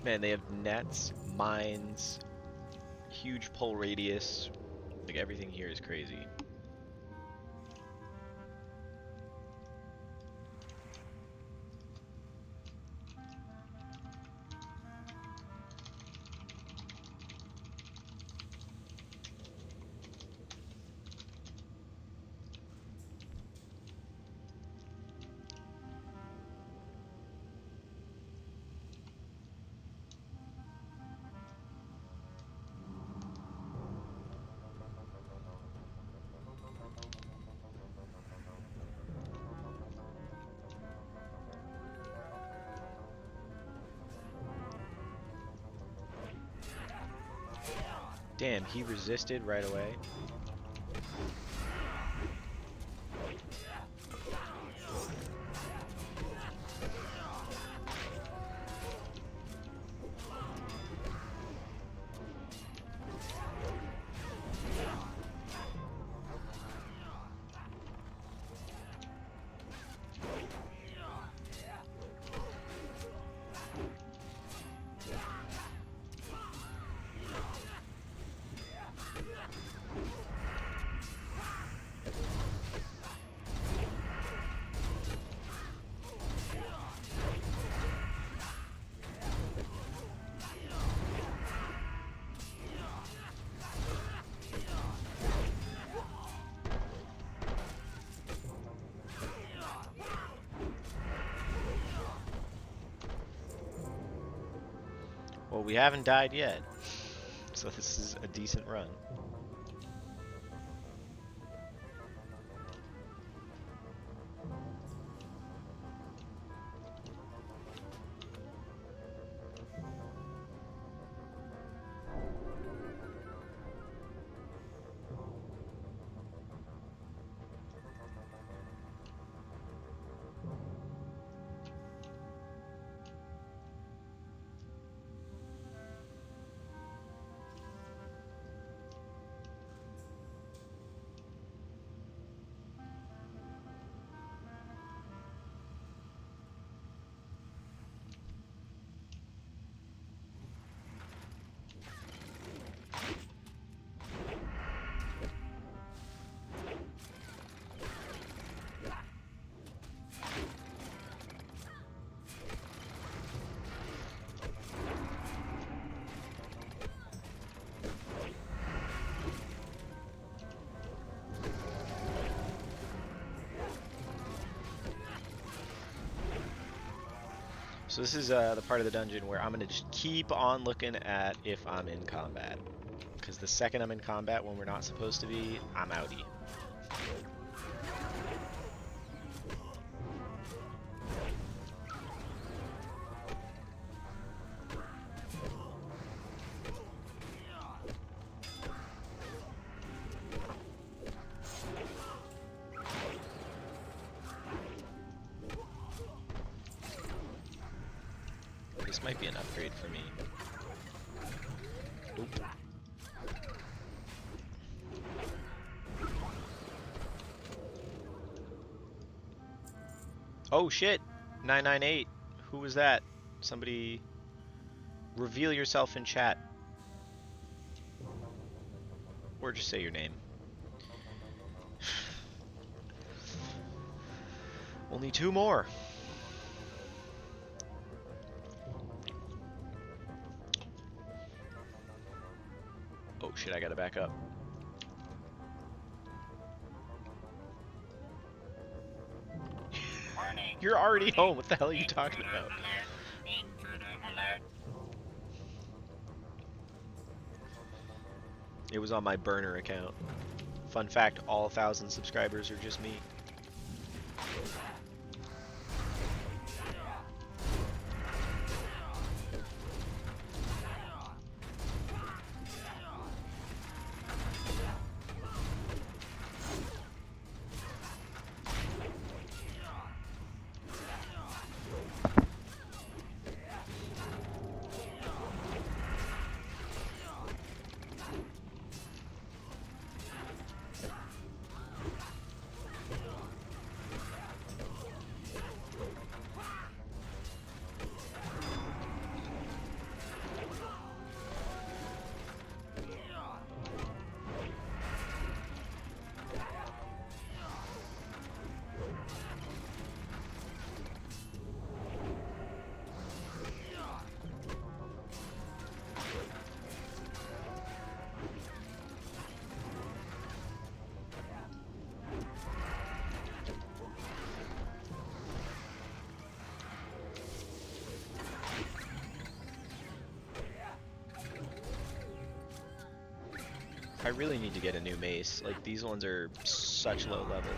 Man, they have nets, mines, huge pull radius. Like, everything here is crazy. Damn, he resisted right away. Well, we haven't died yet, so this is a decent run. So this is the part of the dungeon where I'm gonna just keep on looking at if I'm in combat. Because the second I'm in combat when we're not supposed to be, I'm outie. This might be an upgrade for me. Oop. Oh shit! 998. Who was that? Somebody reveal yourself in chat. Or just say your name. Only 2 more. Oh shit, I gotta back up. You're already home. What the hell are you talking about? It was on my burner account. Fun fact, all 1,000 subscribers are just me. I really need to get a new mace. Like, these ones are such low level.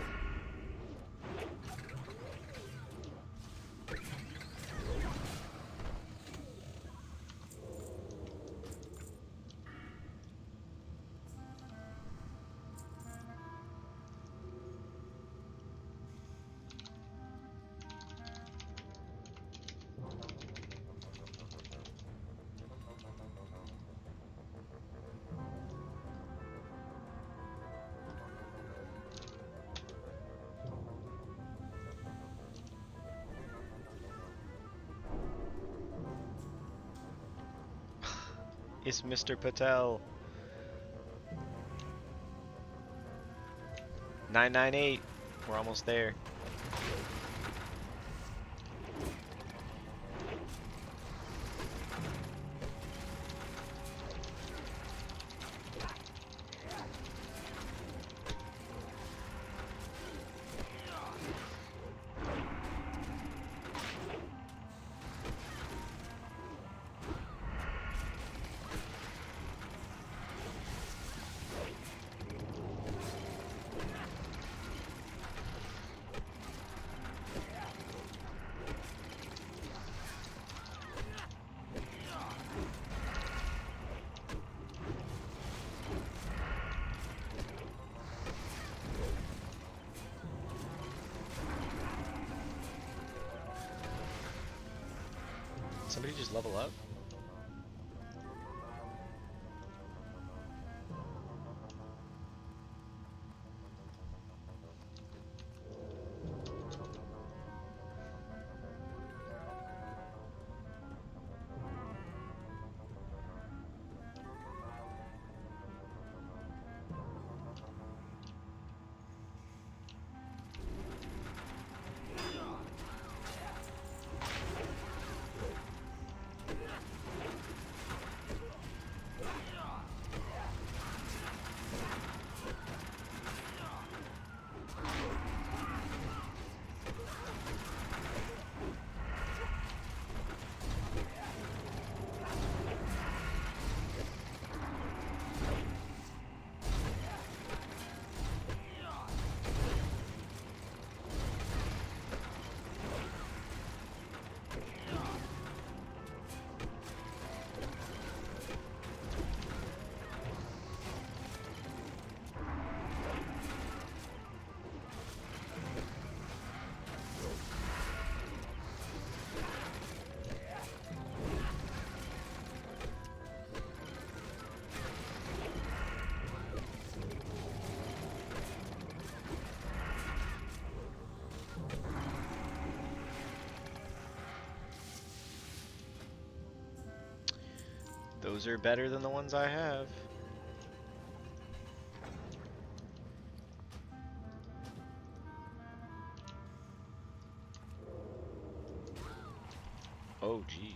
It's Mr. Patel. 998. We're almost there. Somebody just level up? Those are better than the ones I have. Oh, jeez.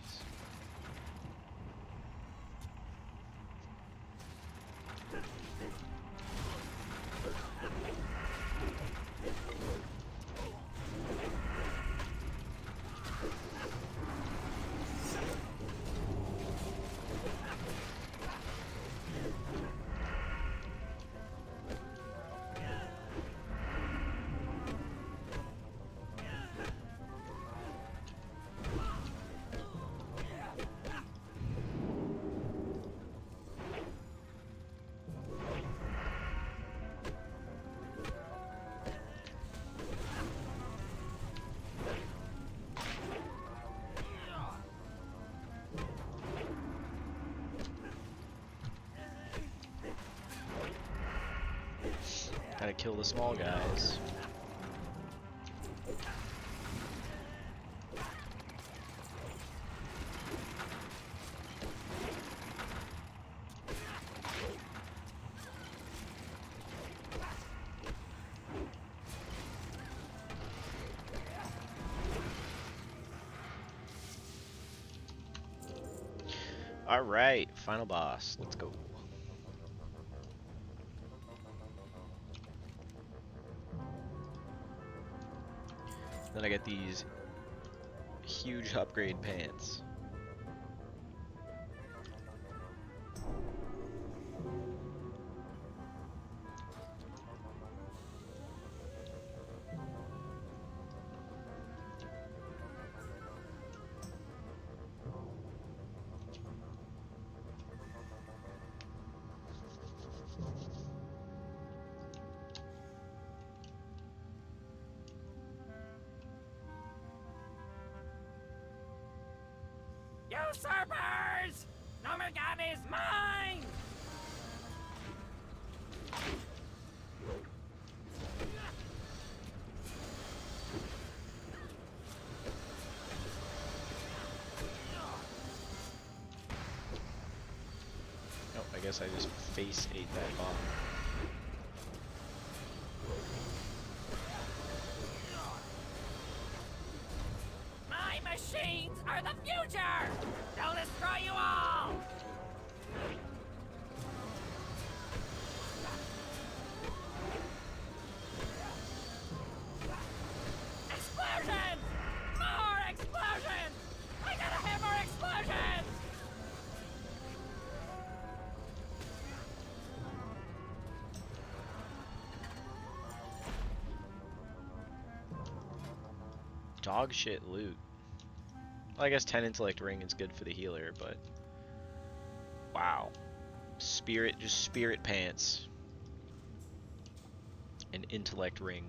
Gotta kill the small guys. Alright, final boss. Let's go. Then I get these huge upgrade pants. Usurpers! Nomergan is mine! Oh, I guess I just face ate that bomb. My machines are the future! They'll destroy you all! Explosions! More explosions! I gotta have more explosions! Dog shit loot. Well, I guess 10 intellect ring is good for the healer, but wow. Just spirit pants. An intellect ring.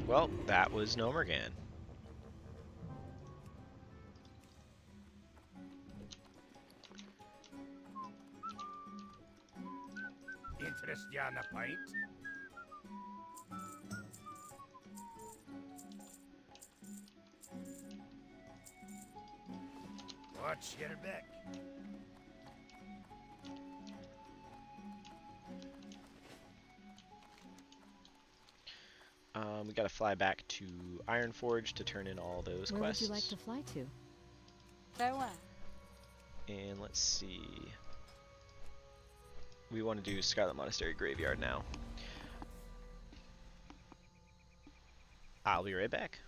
Well, that was Nomergan. Interest you on a pint? Watch your back. We gotta fly back to Ironforge to turn in all those Where quests. would you like to fly to? Farewell. And let's see. We want to do Scarlet Monastery Graveyard now. I'll be right back.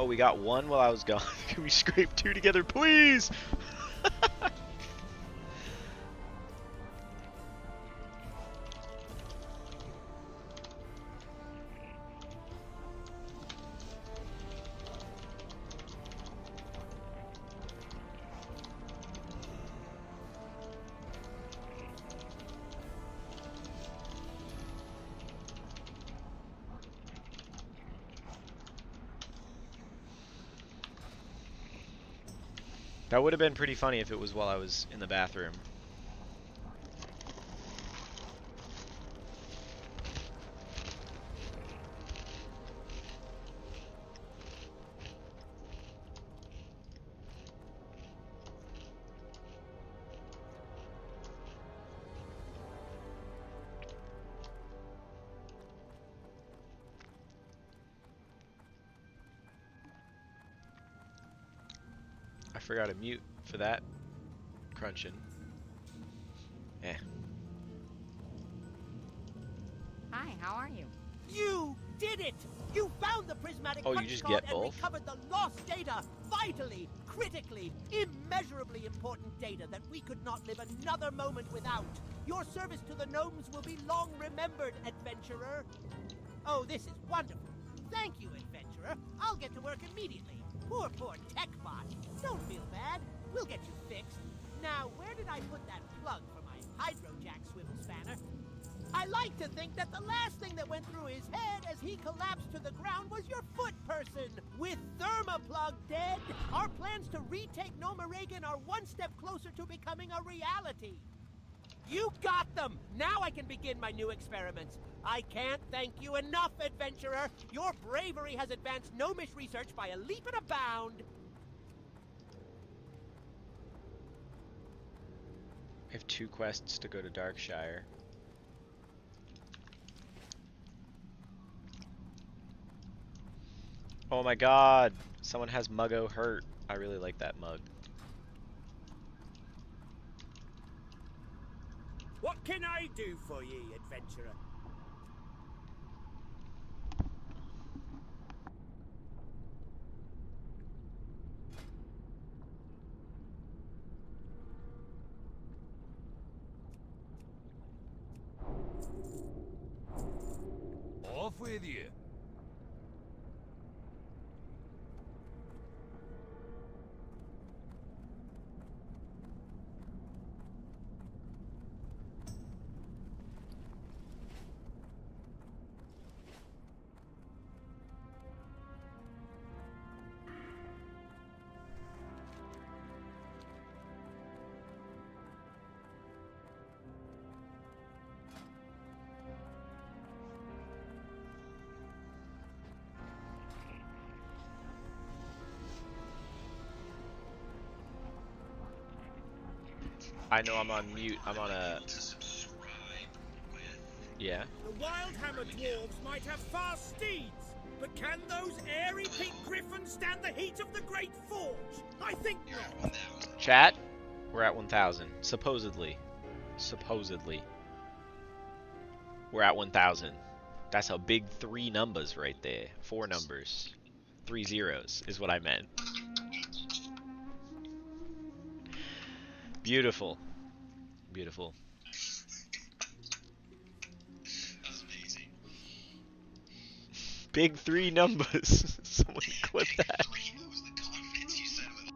Oh, we got one while I was gone. Can we scrape two together, please? That would have been pretty funny if it was while I was in the bathroom. I forgot to mute for that crunching. Eh. Hi, how are you? You did it! You found the prismatic Oh, you punch just card get and both? recovered the lost data. Vitally, critically, immeasurably important data that we could not live another moment without. Your service to the gnomes will be long remembered, adventurer. Oh, this is wonderful. Thank you, adventurer. I'll get to work immediately. Poor TechBot. Don't feel bad. We'll get you fixed. Now, where did I put that plug for my hydrojack swivel spanner? I like to think that the last thing that went through his head as he collapsed to the ground was your foot person. With Thermoplug dead, our plans to retake Noma Reagan are one step closer to becoming a reality. You got them! Now I can begin my new experiments. I can't thank you enough, adventurer. Your bravery has advanced gnomish research by a leap and a bound. I have 2 quests to go to Darkshire. Oh my god! Someone has Muggo hurt. I really like that mug. What can I do for ye, adventurer? Off with you. I know I'm on mute. I'm on a... Yeah? The Wildhammer dwarves might have fast steeds, but can those airy pink griffins stand the heat of the Great Forge? I think not. Chat? We're at 1,000. Supposedly. Supposedly. We're at 1,000. That's a big 3 numbers right there. 4 numbers. 3 zeros is what I meant. Beautiful. Beautiful. That's amazing. Big 3 numbers. Someone clip that. That was the confidence you said with.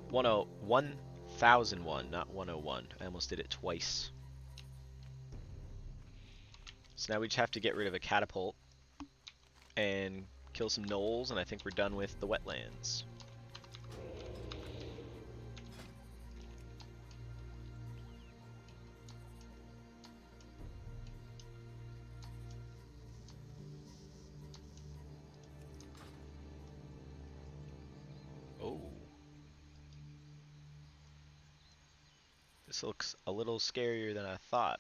1001, not 101. I almost did it twice. So now we just have to get rid of a catapult and kill some gnolls, and I think we're done with the wetlands. Oh. This looks a little scarier than I thought.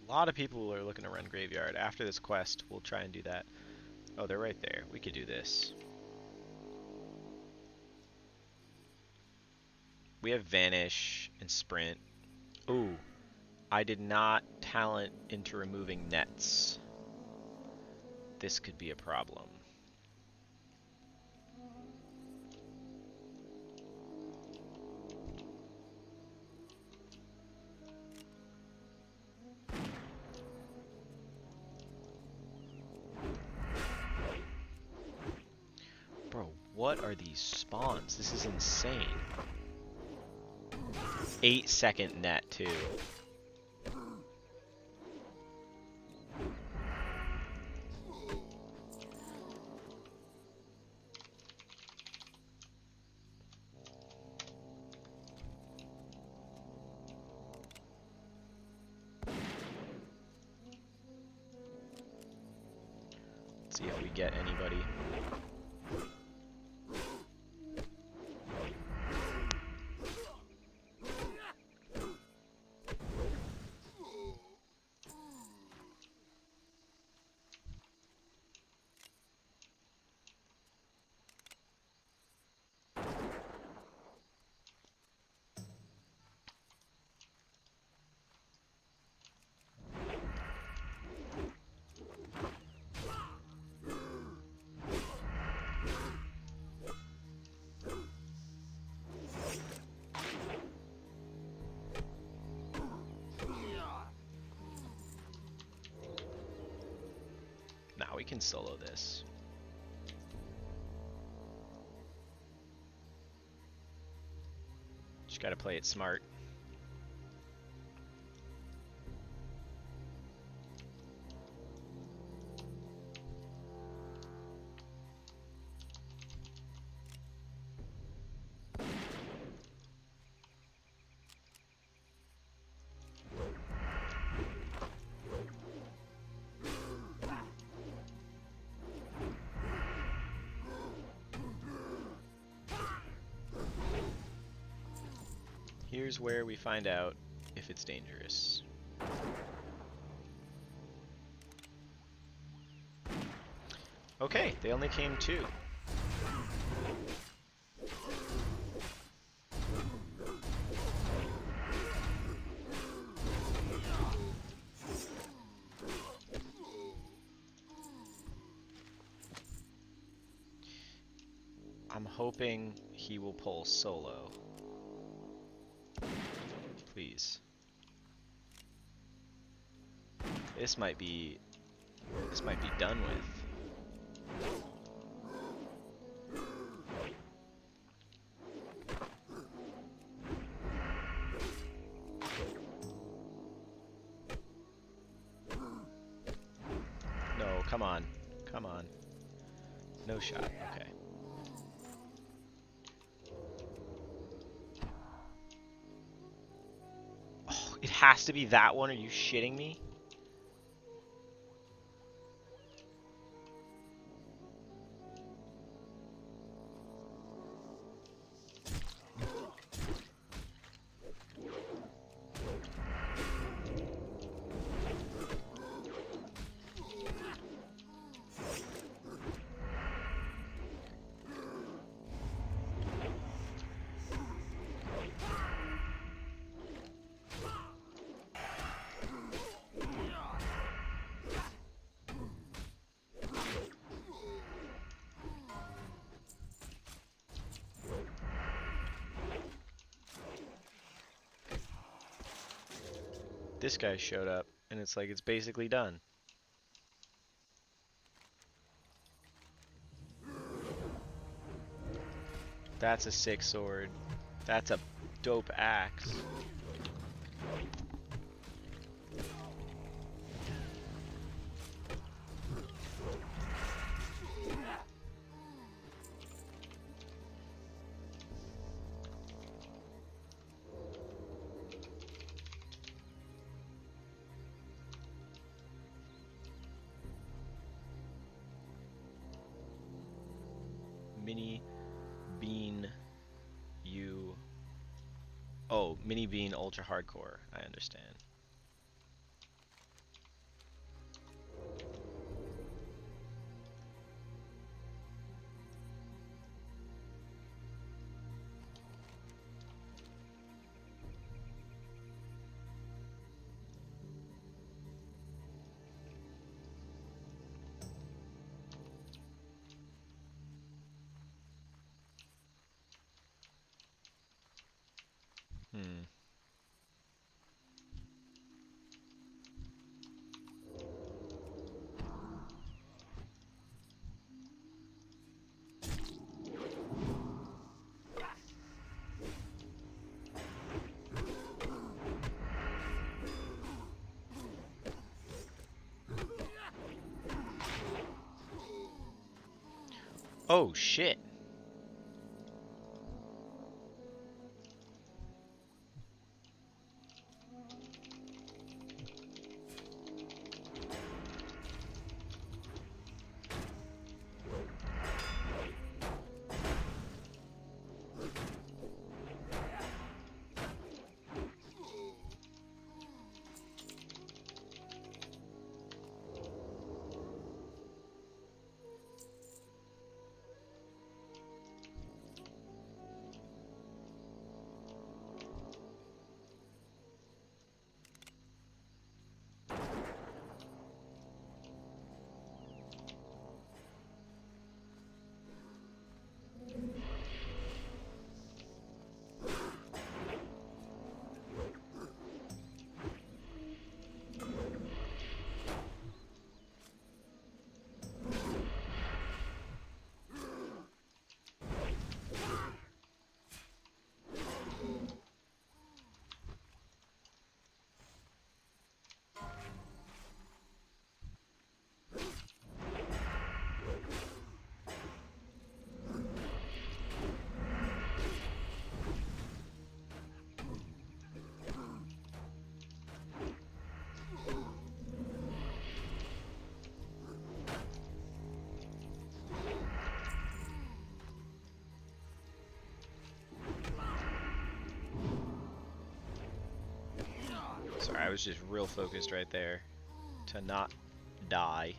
A lot of people are looking to run Graveyard. After this quest, we'll try and do that. Oh, they're right there. We could do this. We have Vanish and Sprint. Ooh. I did not talent into removing nets. This could be a problem. Bro, what are these spawns? This is insane. 8-second net, too. See if we get anybody. We can solo this. Just gotta play it smart. Here's where we find out if it's dangerous. Okay, they only came 2. I'm hoping he will pull solo. Please. This might be done with. No, come on. Come on. No shot. Okay. It has to be that one. Are you shitting me? this guy showed up, and it's like it's basically done. That's a sick sword. That's a dope axe. Mini Bean U. Oh, Mini Bean Ultra Hardcore. I understand. Hmm. Oh shit. Sorry, I was just real focused right there to not die.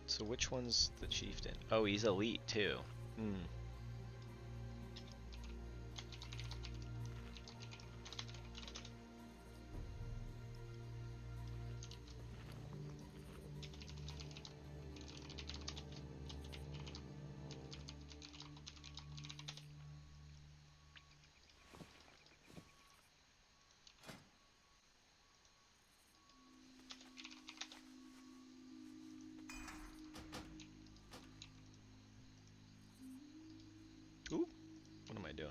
So which one's the chieftain? Oh, he's elite too. Hmm. Ooh, what am I doing?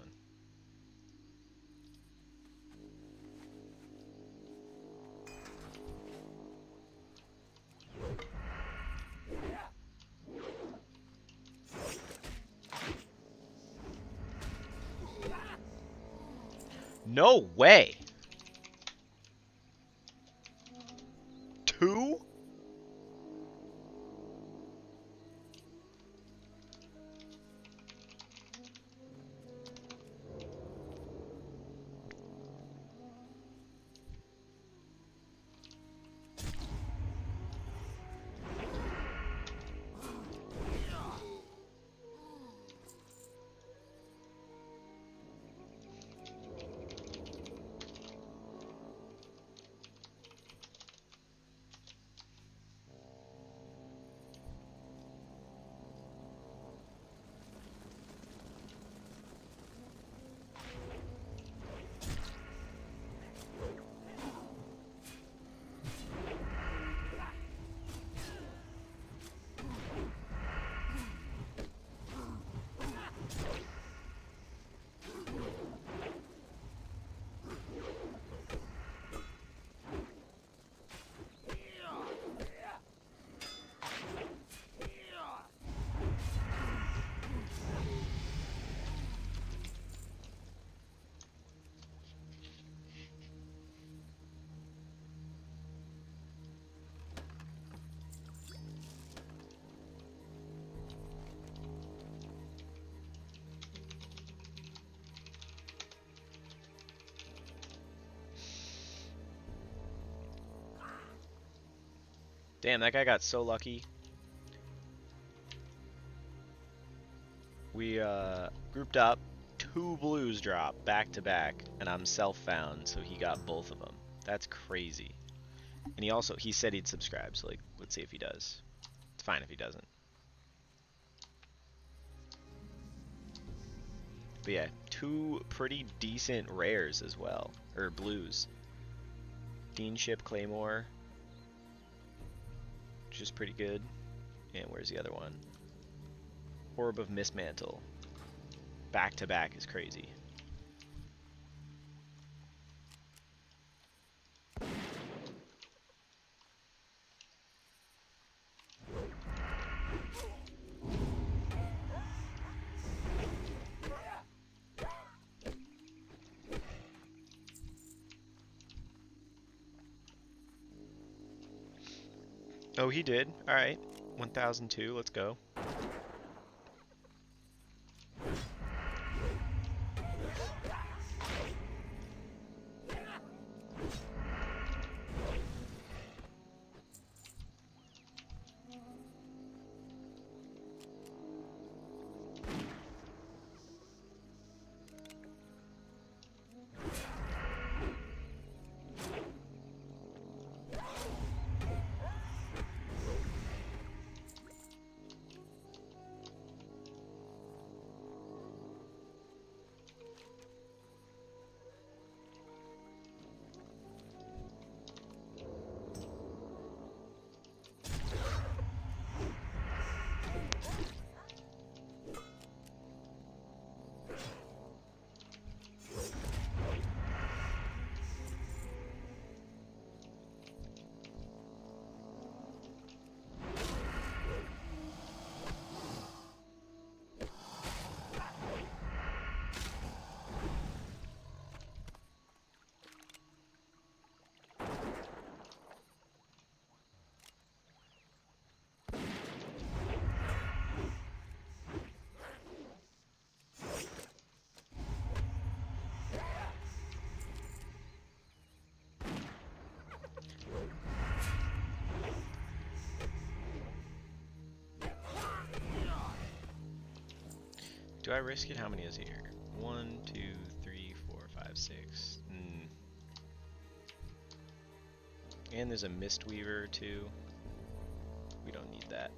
No way! 2? Damn, that guy got so lucky. We grouped up, 2 blues drop back to back, and I'm self-found, so he got both of them. That's crazy. And he said he'd subscribe, so like, let's see if he does. It's fine if he doesn't. But yeah, 2 pretty decent rares as well, or blues. Deanship Claymore, which is pretty good. And where's the other one? Orb of Mistmantle. Back to back is crazy. Oh, he did. Alright. 1002, let's go. Do I risk it? How many is here? 1, 2, 3, 4, 5, 6. And there's a Mistweaver too. We don't need that.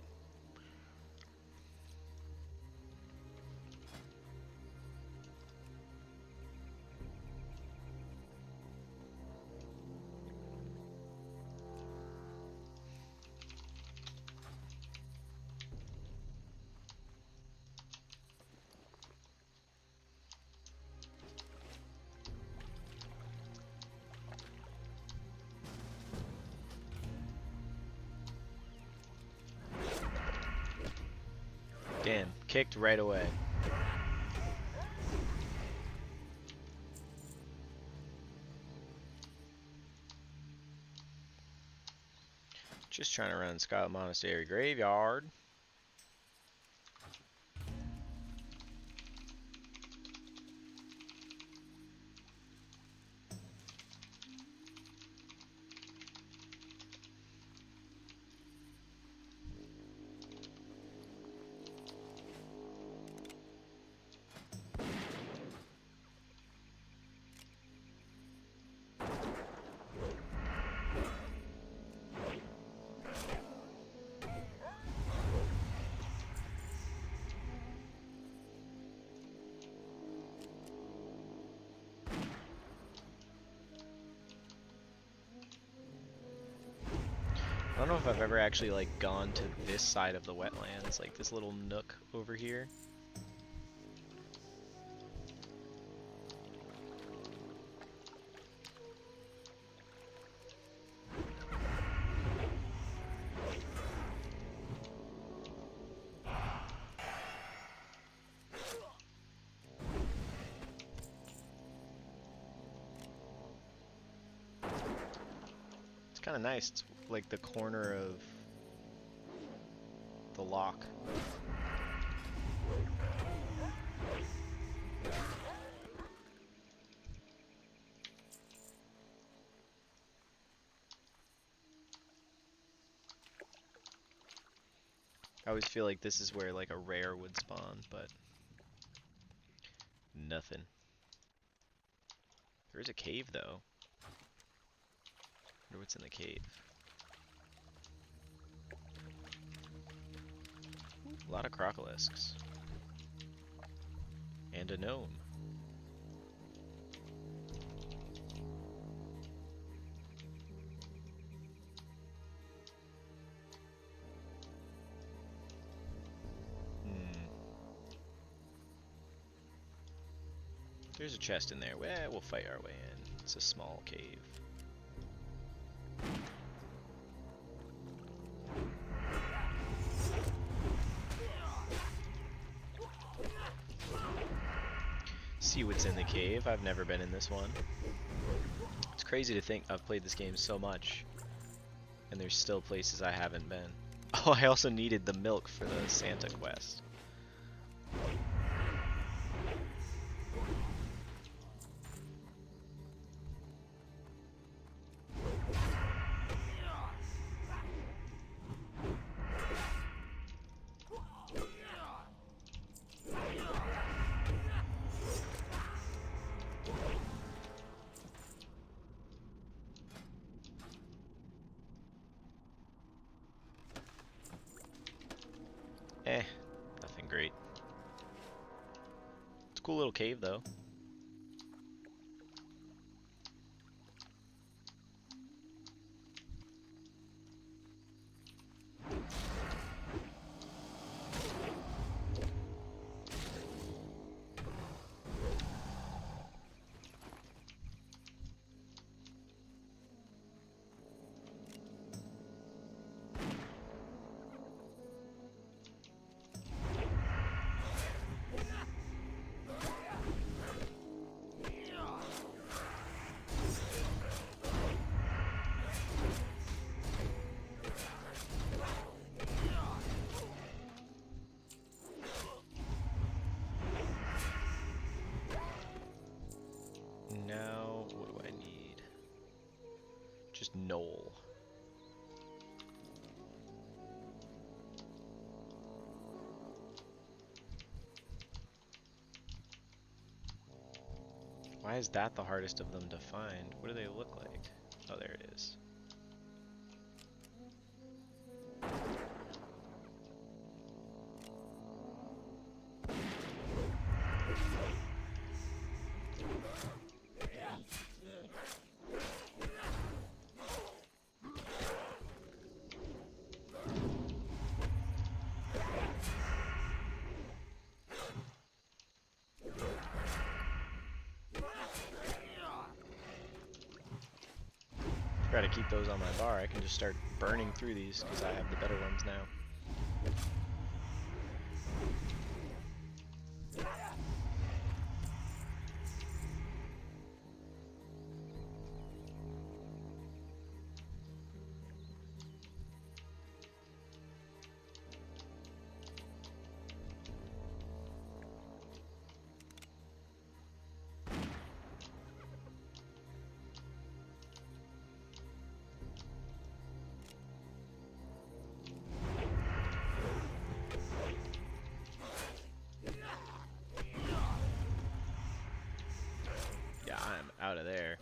Damn, kicked right away. Just trying to run Scout Monastery Graveyard. I don't know if I've ever actually like gone to this side of the wetlands, like this little nook over here. It's kind of nice. It's like the corner of the lock. I always feel like this is where like a rare would spawn, but nothing. There is a cave though. Wonder what's in the cave. A lot of crocolisks. And a gnome. There's a chest in there. Well, we'll fight our way in. It's a small cave. See what's in the cave. I've never been in this one. It's crazy to think I've played this game so much and there's still places I haven't been. Oh, I also needed the milk for the Santa quest. Nothing great. It's a cool little cave though. Now, what do I need? Just Knoll. Why is that the hardest of them to find? What do they look like? Oh, there it is. Gotta keep those on my bar. I can just start burning through these because I have the better ones now. I'm out of there.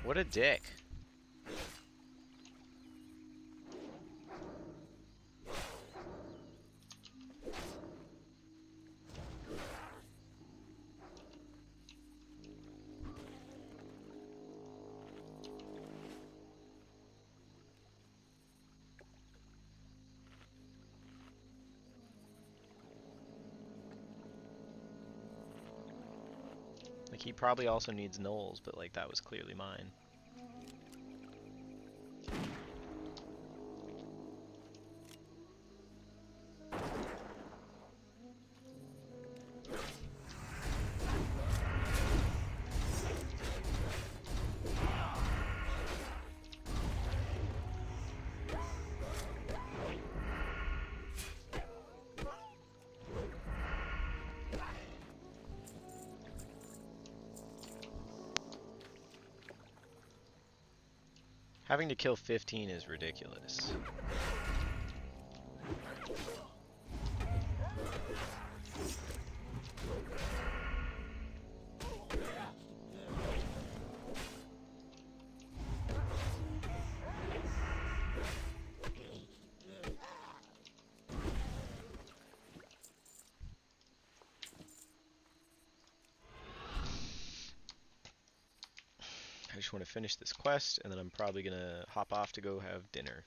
What a dick. Like, he probably also needs Knolls, but like that was clearly mine. Having to kill 15 is ridiculous. I just want to finish this quest, and then I'm probably gonna hop off to go have dinner.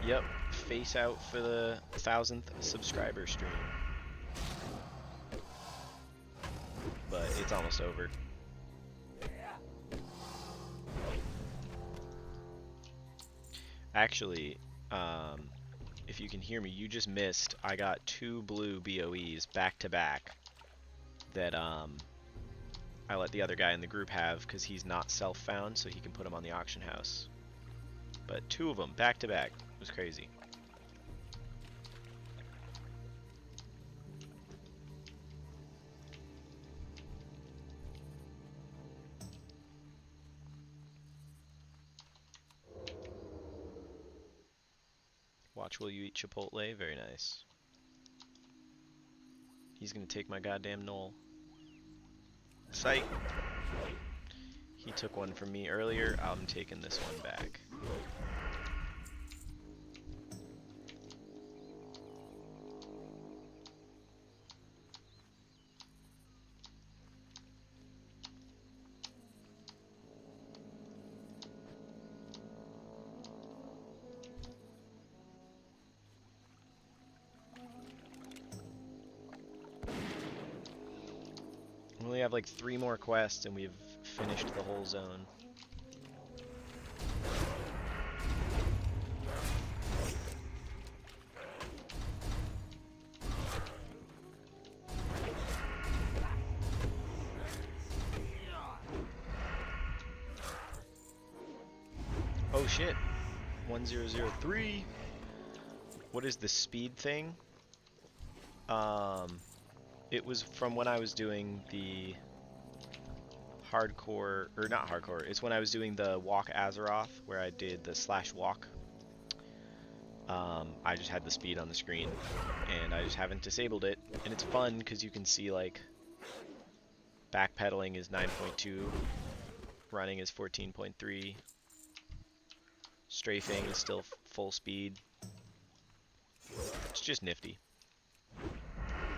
Yep, face out for the 1000th subscriber stream. But it's almost over. Actually, if you can hear me, you just missed. I got 2 blue BOEs back to back that I let the other guy in the group have because he's not self-found, so he can put them on the auction house. But 2 of them back to back. It was crazy. Watch while you eat Chipotle. Very nice. He's gonna take my goddamn knoll. Psych. He took one from me earlier. I'm taking this one back. We only have like 3 more quests and we've finished the whole zone. Oh shit. 1003. What is the speed thing? It was from when I was doing the hardcore, or not hardcore, it's when I was doing the walk Azeroth, where I did the /walk. I just had the speed on the screen, and I just haven't disabled it, and it's fun because you can see like backpedaling is 9.2, running is 14.3, strafing is still full speed. It's just nifty.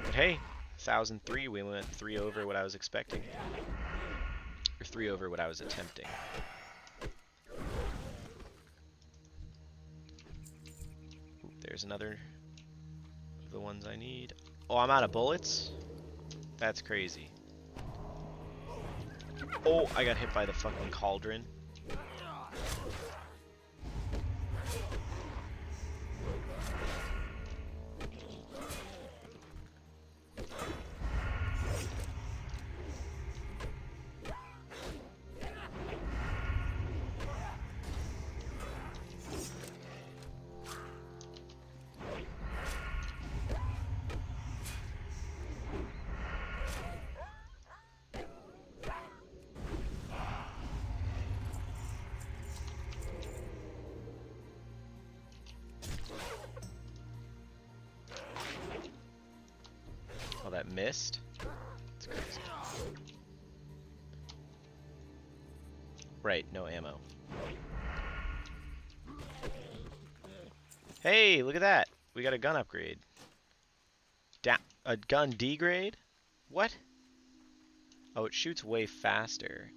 But hey, 1003, we went 3 over what I was expecting. Or 3 over what I was attempting. Ooh, there's another of the ones I need. Oh, I'm out of bullets? That's crazy. Oh, I got hit by the fucking cauldron. Oh, that missed? That's crazy. Right, no ammo. Hey, look at that! We got a gun upgrade. A gun degrade? What? Oh, it shoots way faster.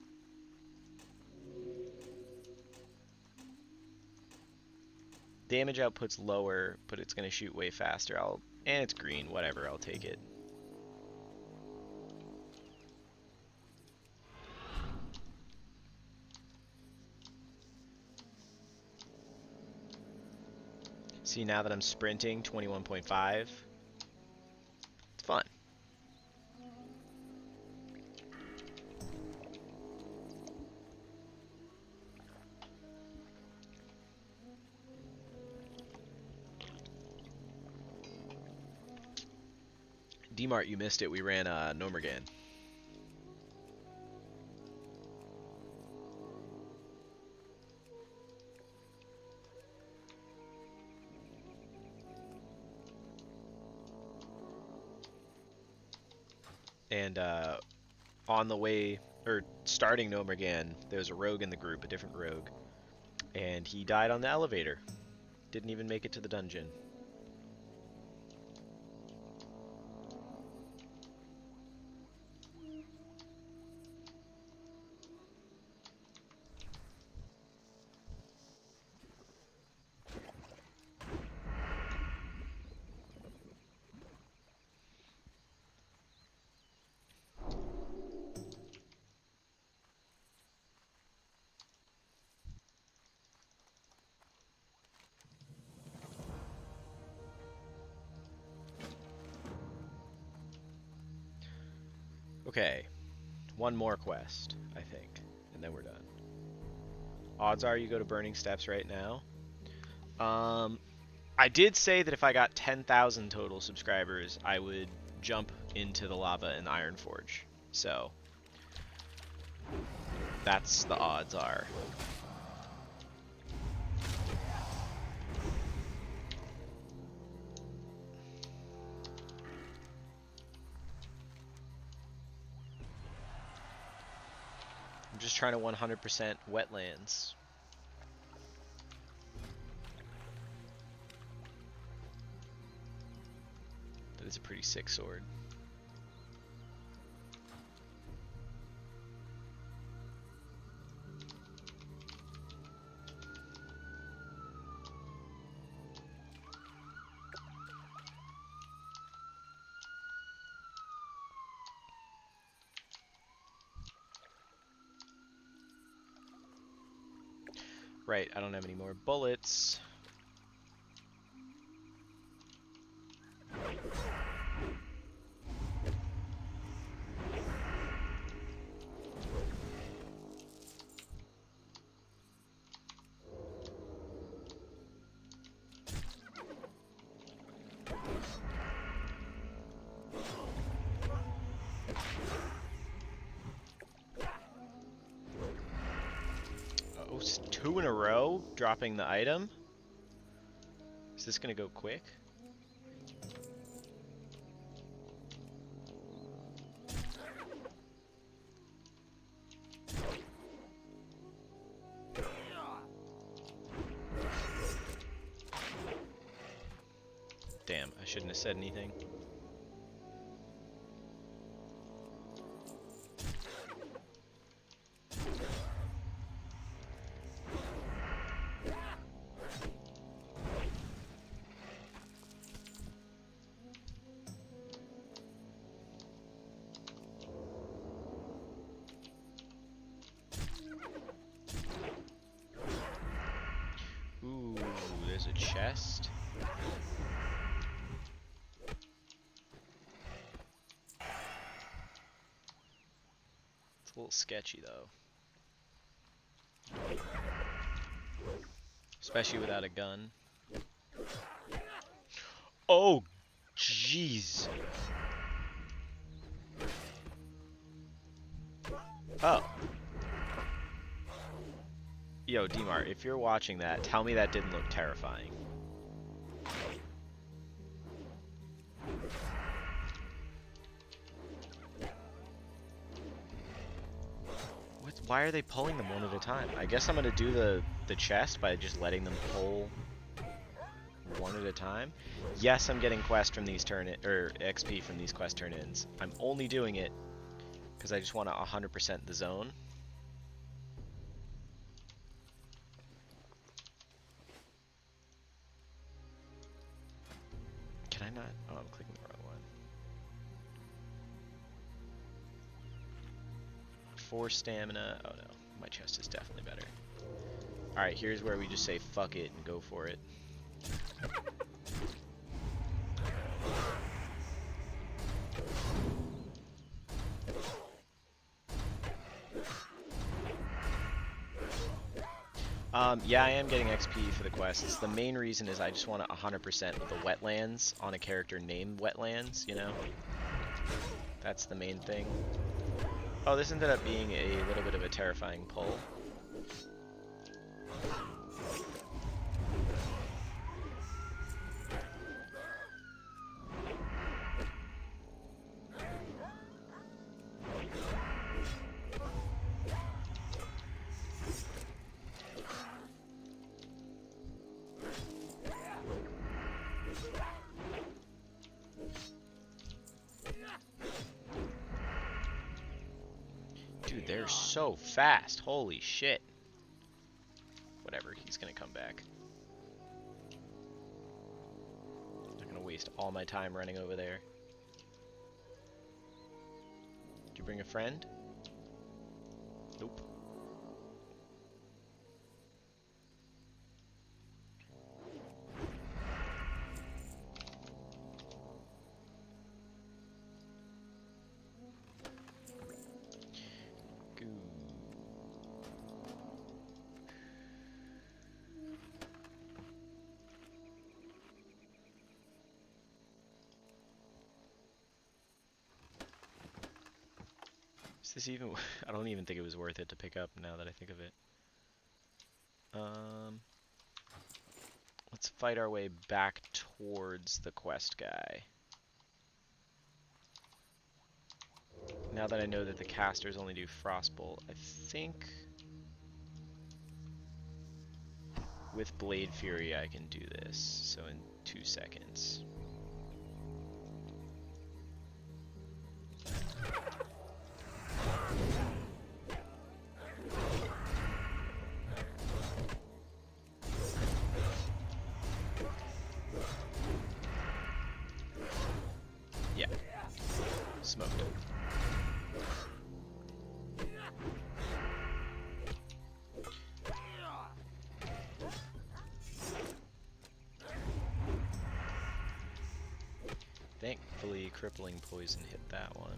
Damage output's lower, but it's gonna shoot way faster. And it's green, whatever, I'll take it. See, now that I'm sprinting, 21.5. It's fun. D-Mart, you missed it. We ran Nomergan. And on the way, or starting Nomergan, there's a rogue in the group, a different rogue. And he died on the elevator. Didn't even make it to the dungeon. Okay, one more quest, I think, and then we're done. Odds are you go to Burning Steps right now. I did say that if I got 10,000 total subscribers, I would jump into the lava in Iron Forge. So, that's the odds are. I'm just trying to 100% wetlands. That is a pretty sick sword. Right, I don't have any more bullets. Oh, 2 in a row, dropping the item. Is this gonna go quick? Damn, I shouldn't have said anything. Ooh, there's a chest. It's a little sketchy though. Especially without a gun. Oh, jeez. Oh. Yo, Dmart, if you're watching that, tell me that didn't look terrifying. What? Why are they pulling them one at a time? I guess I'm gonna do the chest by just letting them pull one at a time. Yes, I'm getting quest from these XP from these quest turn-ins. I'm only doing it because I just want to 100% the zone. Can I not? Oh, I'm clicking the wrong one. 4 stamina. Oh no, my chest is definitely better. Alright, here's where we just say fuck it and go for it. Yeah, I am getting XP for the quests. The main reason is I just want to 100% of the wetlands on a character named Wetlands, you know? That's the main thing. Oh, this ended up being a little bit of a terrifying pull. Dude, they're so fast. Holy shit. Whatever, he's gonna come back. I'm not gonna waste all my time running over there. Did you bring a friend? Nope. Is this even... I don't even think it was worth it to pick up now that I think of it. Let's fight our way back towards the quest guy. Now that I know that the casters only do Frostbolt, I think with Blade Fury I can do this. So in 2 seconds. Yeah. Smoked it. Thankfully, crippling poison hit that one.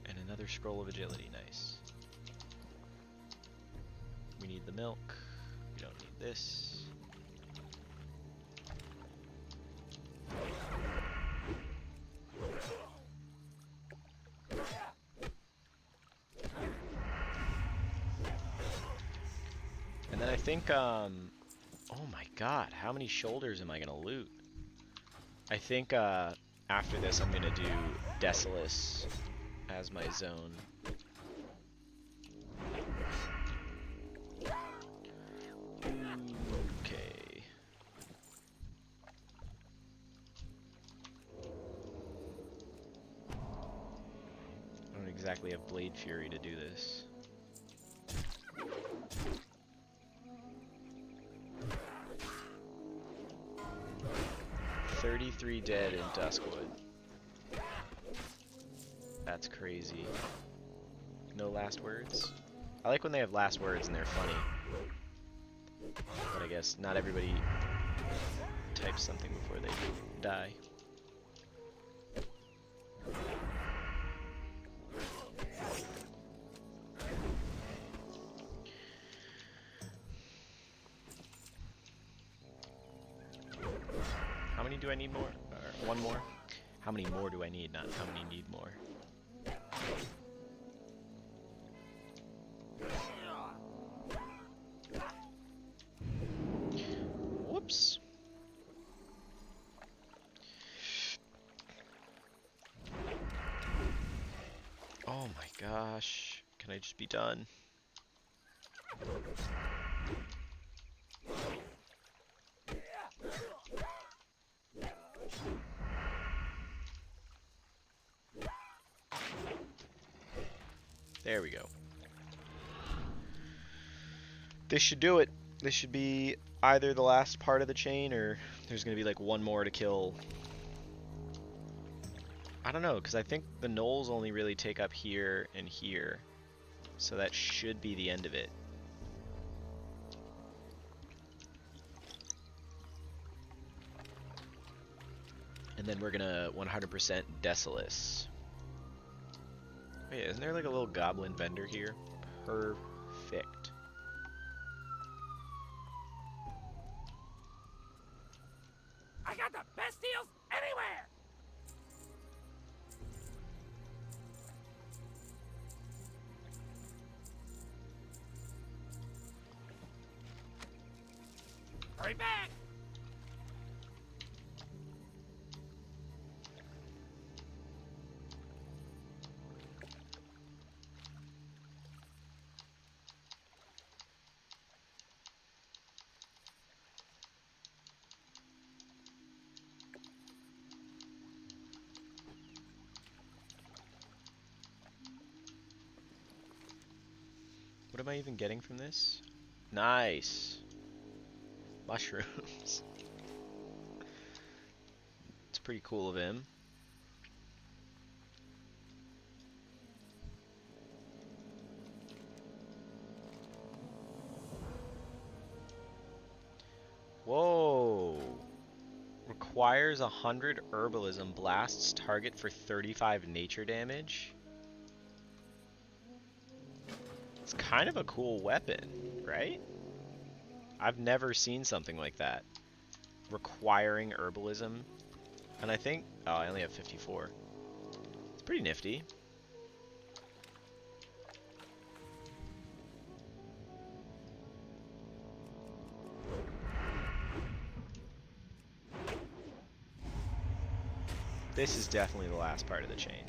And another scroll of agility, nice. We need the milk. We don't need this. And then I think, oh my god, how many shoulders am I gonna loot? I think, after this I'm gonna do Desolus as my zone. Okay. I don't exactly have Blade Fury to do this. "33 dead in Duskwood." That's crazy. No last words? I like when they have last words and they're funny. But I guess not everybody types something before they die. How many do I need more? Or one more? How many more do I need? Not how many need more. Whoops. Oh my gosh. Can I just be done? There we go. This should do it. This should be either the last part of the chain or there's going to be like one more to kill. I don't know, because I think the gnolls only really take up here and here. So that should be the end of it. And then we're gonna 100% Decilis. Wait, isn't there like a little goblin vendor here? Perfect. I got the best deals anywhere! Hurry back! What am I even getting from this? Nice. Mushrooms. It's pretty cool of him. Whoa. Requires 100 herbalism, blasts target for 35 nature damage. It's kind of a cool weapon, right? I've never seen something like that. Requiring herbalism. And I think... oh, I only have 54. It's pretty nifty. This is definitely the last part of the chain.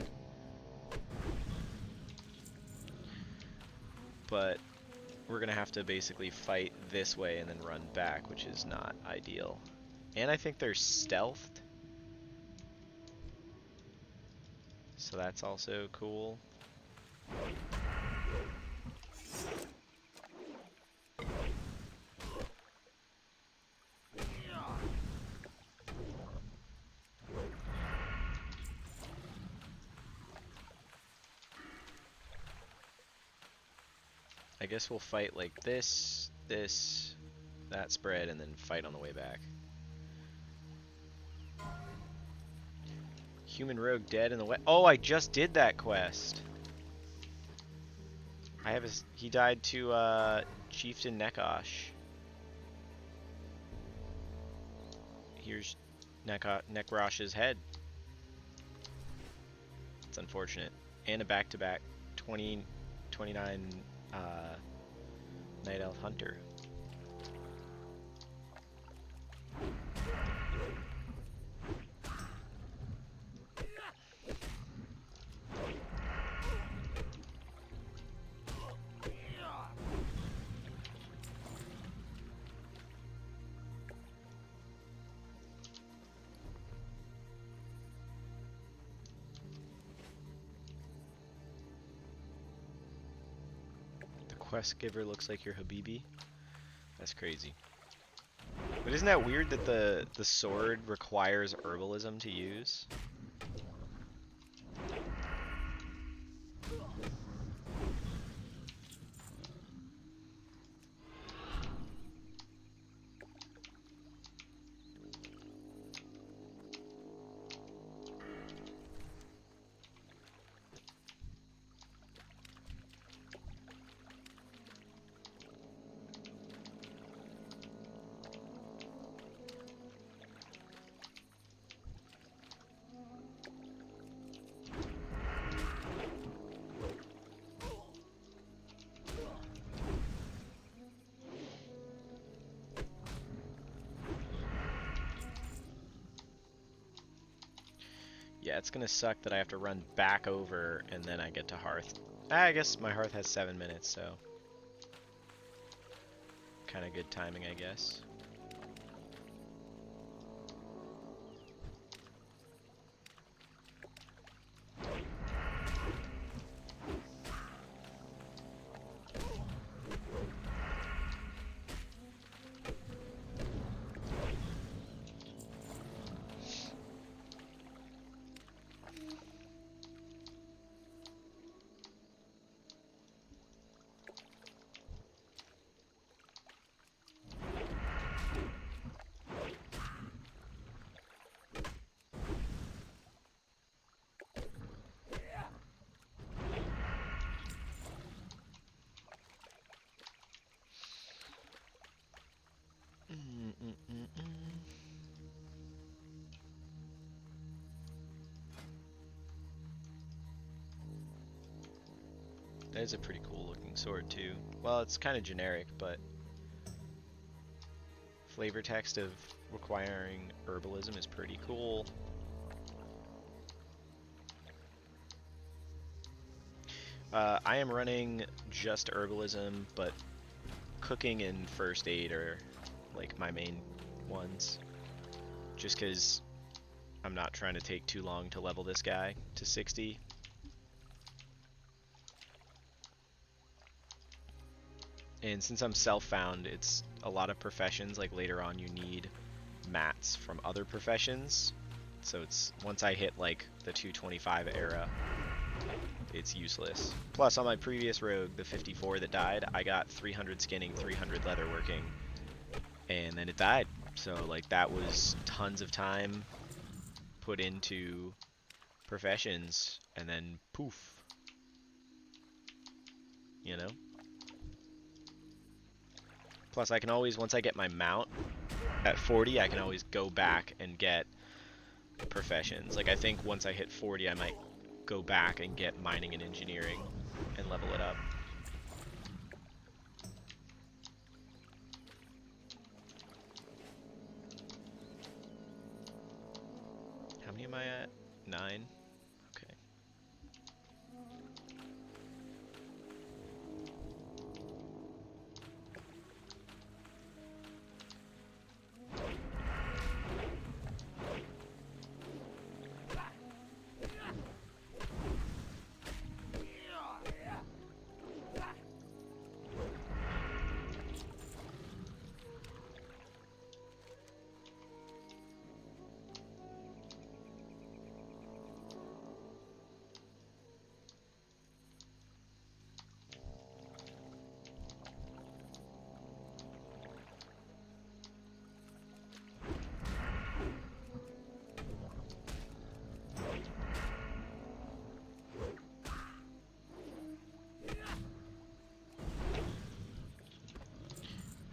But we're gonna have to basically fight this way and then run back, which is not ideal. And I think they're stealthed. So that's also cool. I guess we'll fight like this, that spread, and then fight on the way back. Human rogue dead in the wet. Oh, I just did that quest. I have his. He died to Chieftain Nekosh. Here's Nekrosh's head. It's unfortunate. And a back-to-back 29 Night Elf Hunter. Quest giver looks like your Habibi. That's crazy. But isn't that weird that the sword requires herbalism to use? Yeah, it's gonna suck that I have to run back over and then I get to Hearth. I guess my Hearth has 7 minutes, so kind of good timing, I guess. That is a pretty cool looking sword too. Well, it's kind of generic, but flavor text of requiring herbalism is pretty cool. I am running just herbalism, but cooking and first aid are like my main ones. Just because I'm not trying to take too long to level this guy to 60. And since I'm self-found, it's a lot of professions, like later on you need mats from other professions. So it's, once I hit like the 225 era, it's useless. Plus on my previous rogue, the 54 that died, I got 300 skinning, 300 leatherworking, and then it died. So like that was tons of time put into professions, and then poof. You know? Plus I can always, once I get my mount at 40, I can always go back and get professions. Like I think once I hit 40, I might go back and get mining and engineering and level it up. How many am I at? 9? Okay.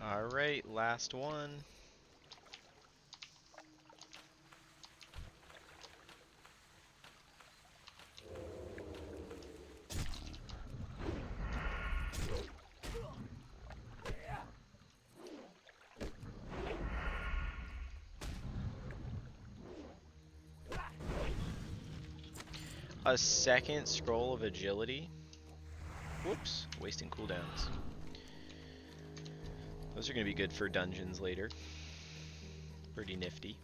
Alright, last one. A second scroll of agility. Whoops, wasting cooldowns. Those are going to be good for dungeons later. Pretty nifty.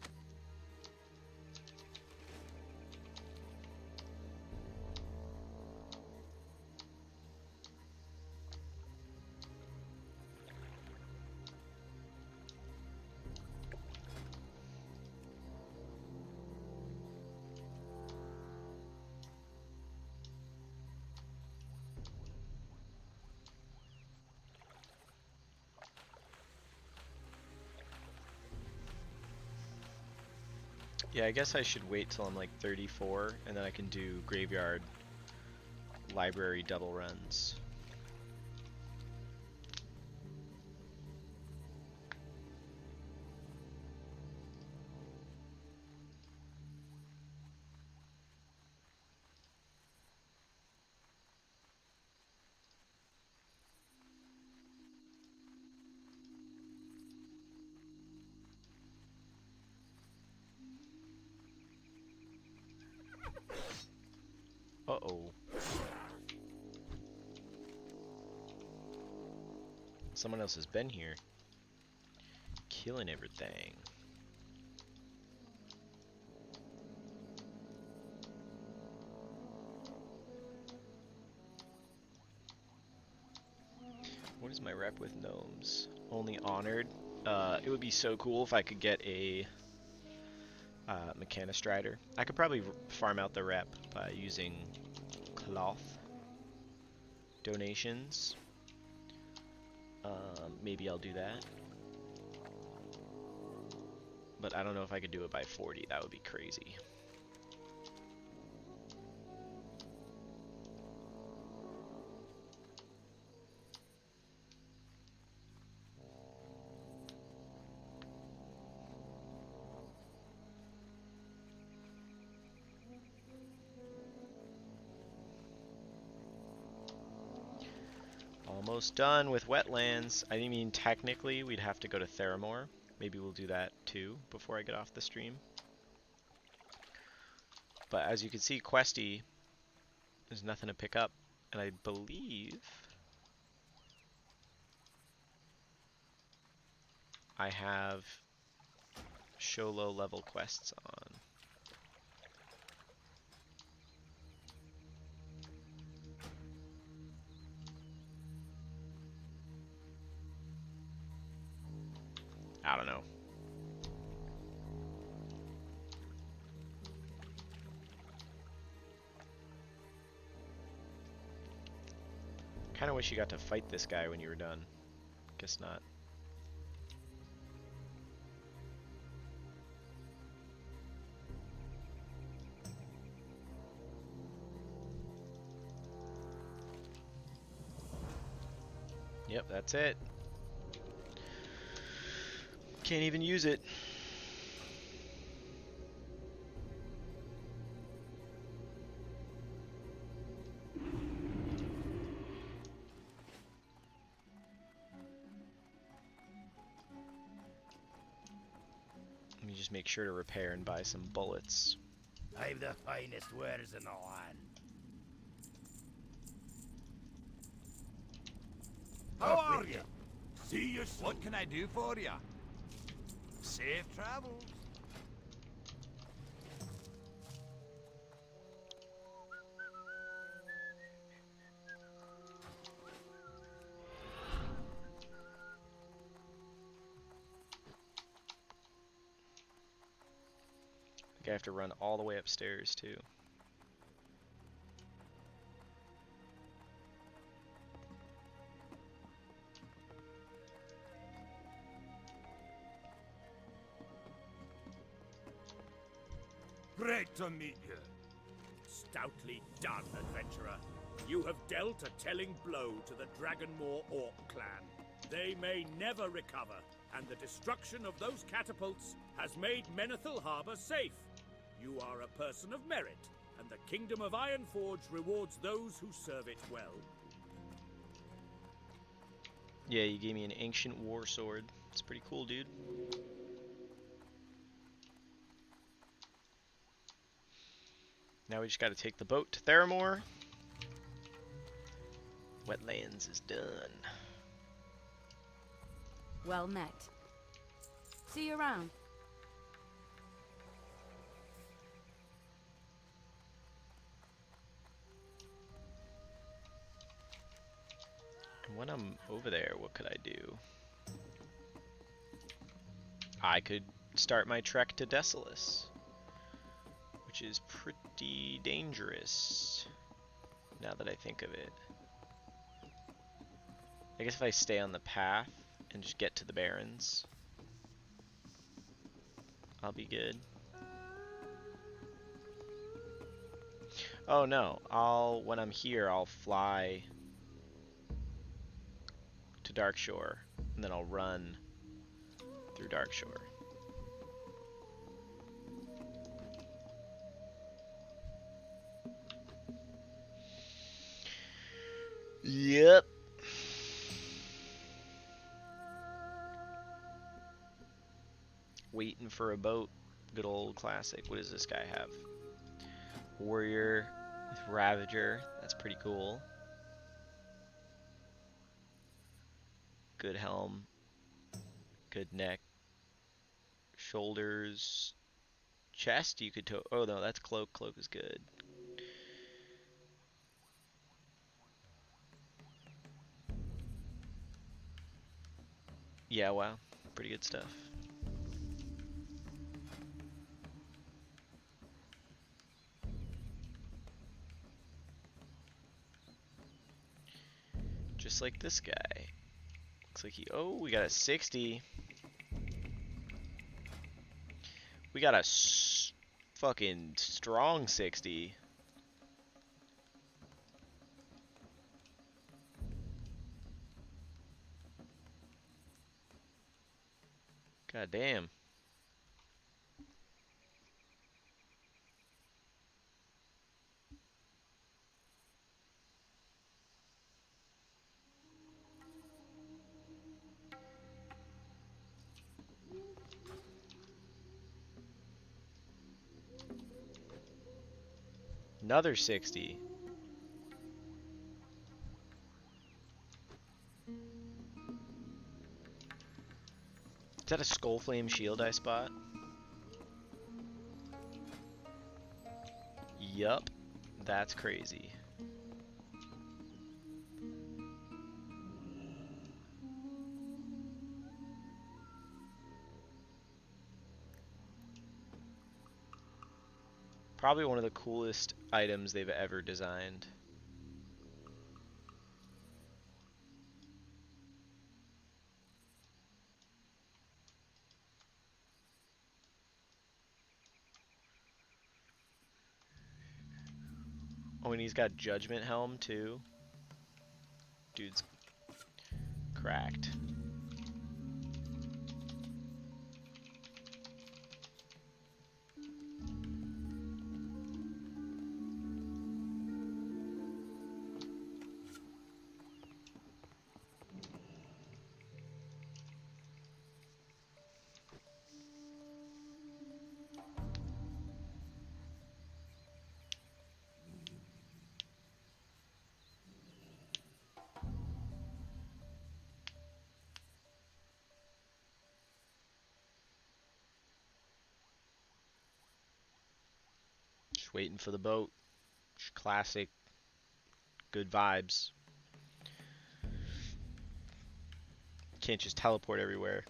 Yeah, I guess I should wait till I'm like 34, and then I can do graveyard library double runs. Uh-oh. Someone else has been here. Killing everything. What is my rep with gnomes? Only honored. It would be so cool if I could get a Mechanistrider. I could probably farm out the rep by using cloth donations. Maybe I'll do that. But I don't know if I could do it by 40. That would be crazy. almost done with wetlands. I mean, technically, we'd have to go to Theramore. Maybe we'll do that too before I get off the stream. But as you can see, Questy, there's nothing to pick up. And I believe I have show low level quests on. I don't know. Kinda wish you got to fight this guy when you were done. Guess not. Yep, that's it. Can't even use it. Let me just make sure to repair and buy some bullets. I've the finest wares in the land. How are you? See you soon. What can I do for you? Safe travels. I think I have to run all the way upstairs too. Great to meet you. Stoutly done, adventurer. You have dealt a telling blow to the Dragonmoor Orc clan. They may never recover, and the destruction of those catapults has made Menethil Harbor safe. You are a person of merit, and the Kingdom of Ironforge rewards those who serve it well. Yeah, you gave me an ancient war sword. It's pretty cool, dude. Now we just gotta take the boat to Theramore. Wetlands is done. Well met. See you around. And when I'm over there, what could I do? I could start my trek to Desolus, which is pretty dangerous, now that I think of it. I guess if I stay on the path and just get to the Barrens, I'll be good. Oh no, when I'm here, I'll fly to Darkshore, and then I'll run through Darkshore. Yep. Waiting for a boat. Good old classic. What does this guy have? Warrior with Ravager. That's pretty cool. Good helm. Good neck. Shoulders. Chest you could tow. Oh no, that's cloak. Cloak is good. Yeah, wow. Pretty good stuff. Just like this guy. Looks like we got a 60. We got a fucking strong 60. God damn. Another 60. Is that a Skullflame shield I spot? Yup. That's crazy. Probably one of the coolest items they've ever designed. Oh, and he's got Judgment Helm too. Dude's cracked. Just waiting for the boat. Just classic. Good vibes. Can't just teleport everywhere.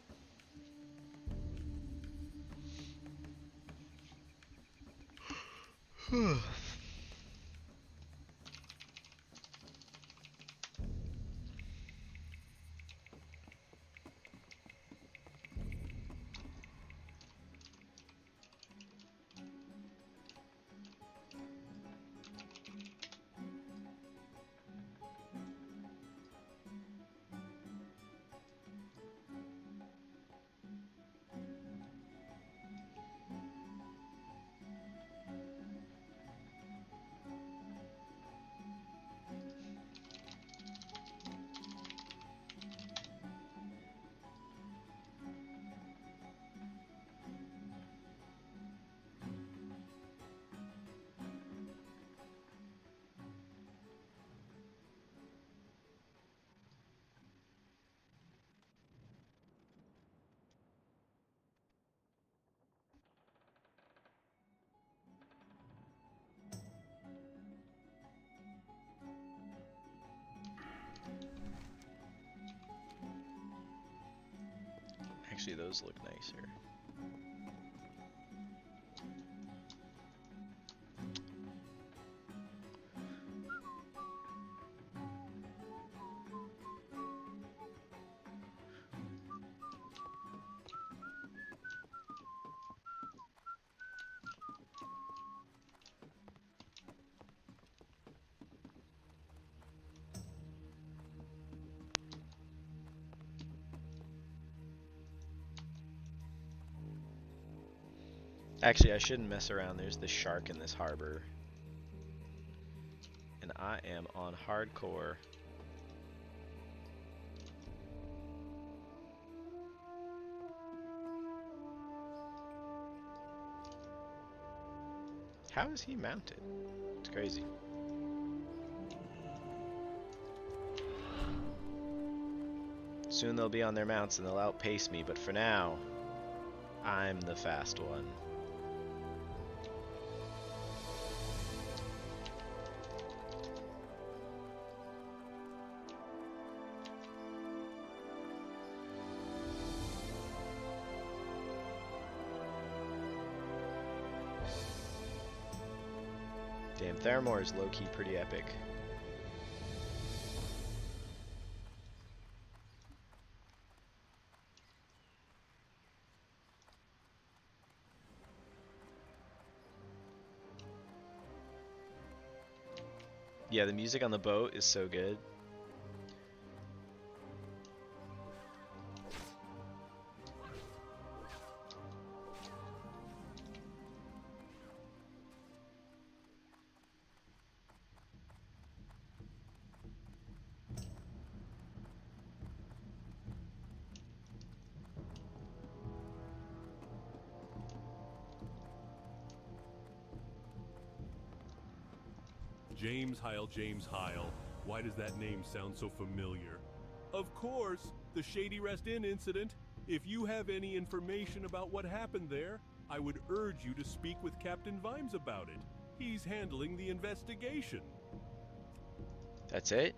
Actually, those look nicer. Actually, I shouldn't mess around. There's the shark in this harbor. And I am on hardcore. How is he mounted? It's crazy. Soon they'll be on their mounts and they'll outpace me, but for now, I'm the fast one. Damn, Theramore is low-key pretty epic. Yeah, the music on the boat is so good. James Heil. Why does that name sound so familiar? Of course, the Shady Rest Inn incident. If you have any information about what happened there, I would urge you to speak with Captain Vimes about it. He's handling the investigation. That's it?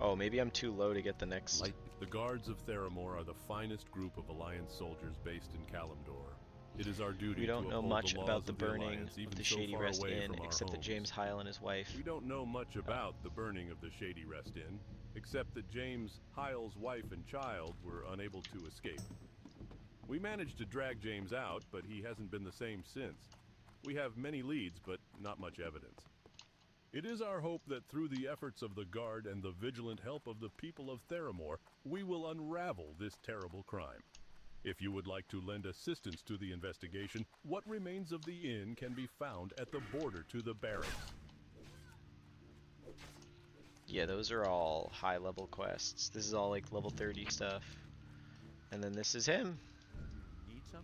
Oh, maybe I'm too low to get the next. The guards of Theramore are the finest group of Alliance soldiers based in Kalimdor. It is our duty We don't to know uphold much the laws about the of burning Alliance, of even the so Shady far Rest away Inn, from our except that homes. James Heil and his wife. We don't know much about the burning of the Shady Rest Inn, except that James Heil's wife and child were unable to escape. We managed to drag James out, but he hasn't been the same since. We have many leads, but not much evidence. It is our hope that through the efforts of the Guard and the vigilant help of the people of Theramore, we will unravel this terrible crime. If you would like to lend assistance to the investigation, what remains of the inn can be found at the border to the barracks. Yeah, those are all high-level quests. This is all like level 30 stuff. And then this is him.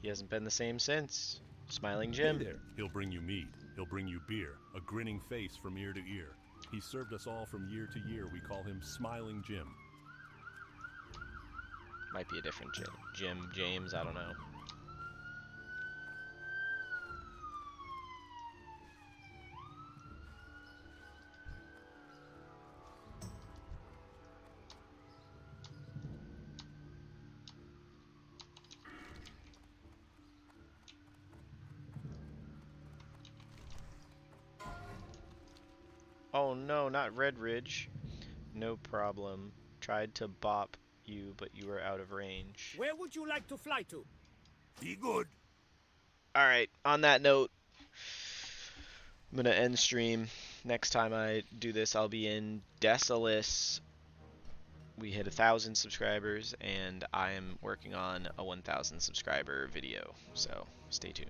He hasn't been the same since. Smiling Jim. Hey there. He'll bring you mead. He'll bring you beer. A grinning face from ear to ear. He served us all from year to year. We call him Smiling Jim. Might be a different Jim. James, I don't know. Oh no, not Red Ridge. No problem. Tried to bop you, but you were out of range. Where would you like to fly to? Be good. Alright, on that note, I'm gonna end stream. Next time I do this, I'll be in Desalis. We hit 1,000 subscribers, and I am working on a 1,000 subscriber video, so stay tuned.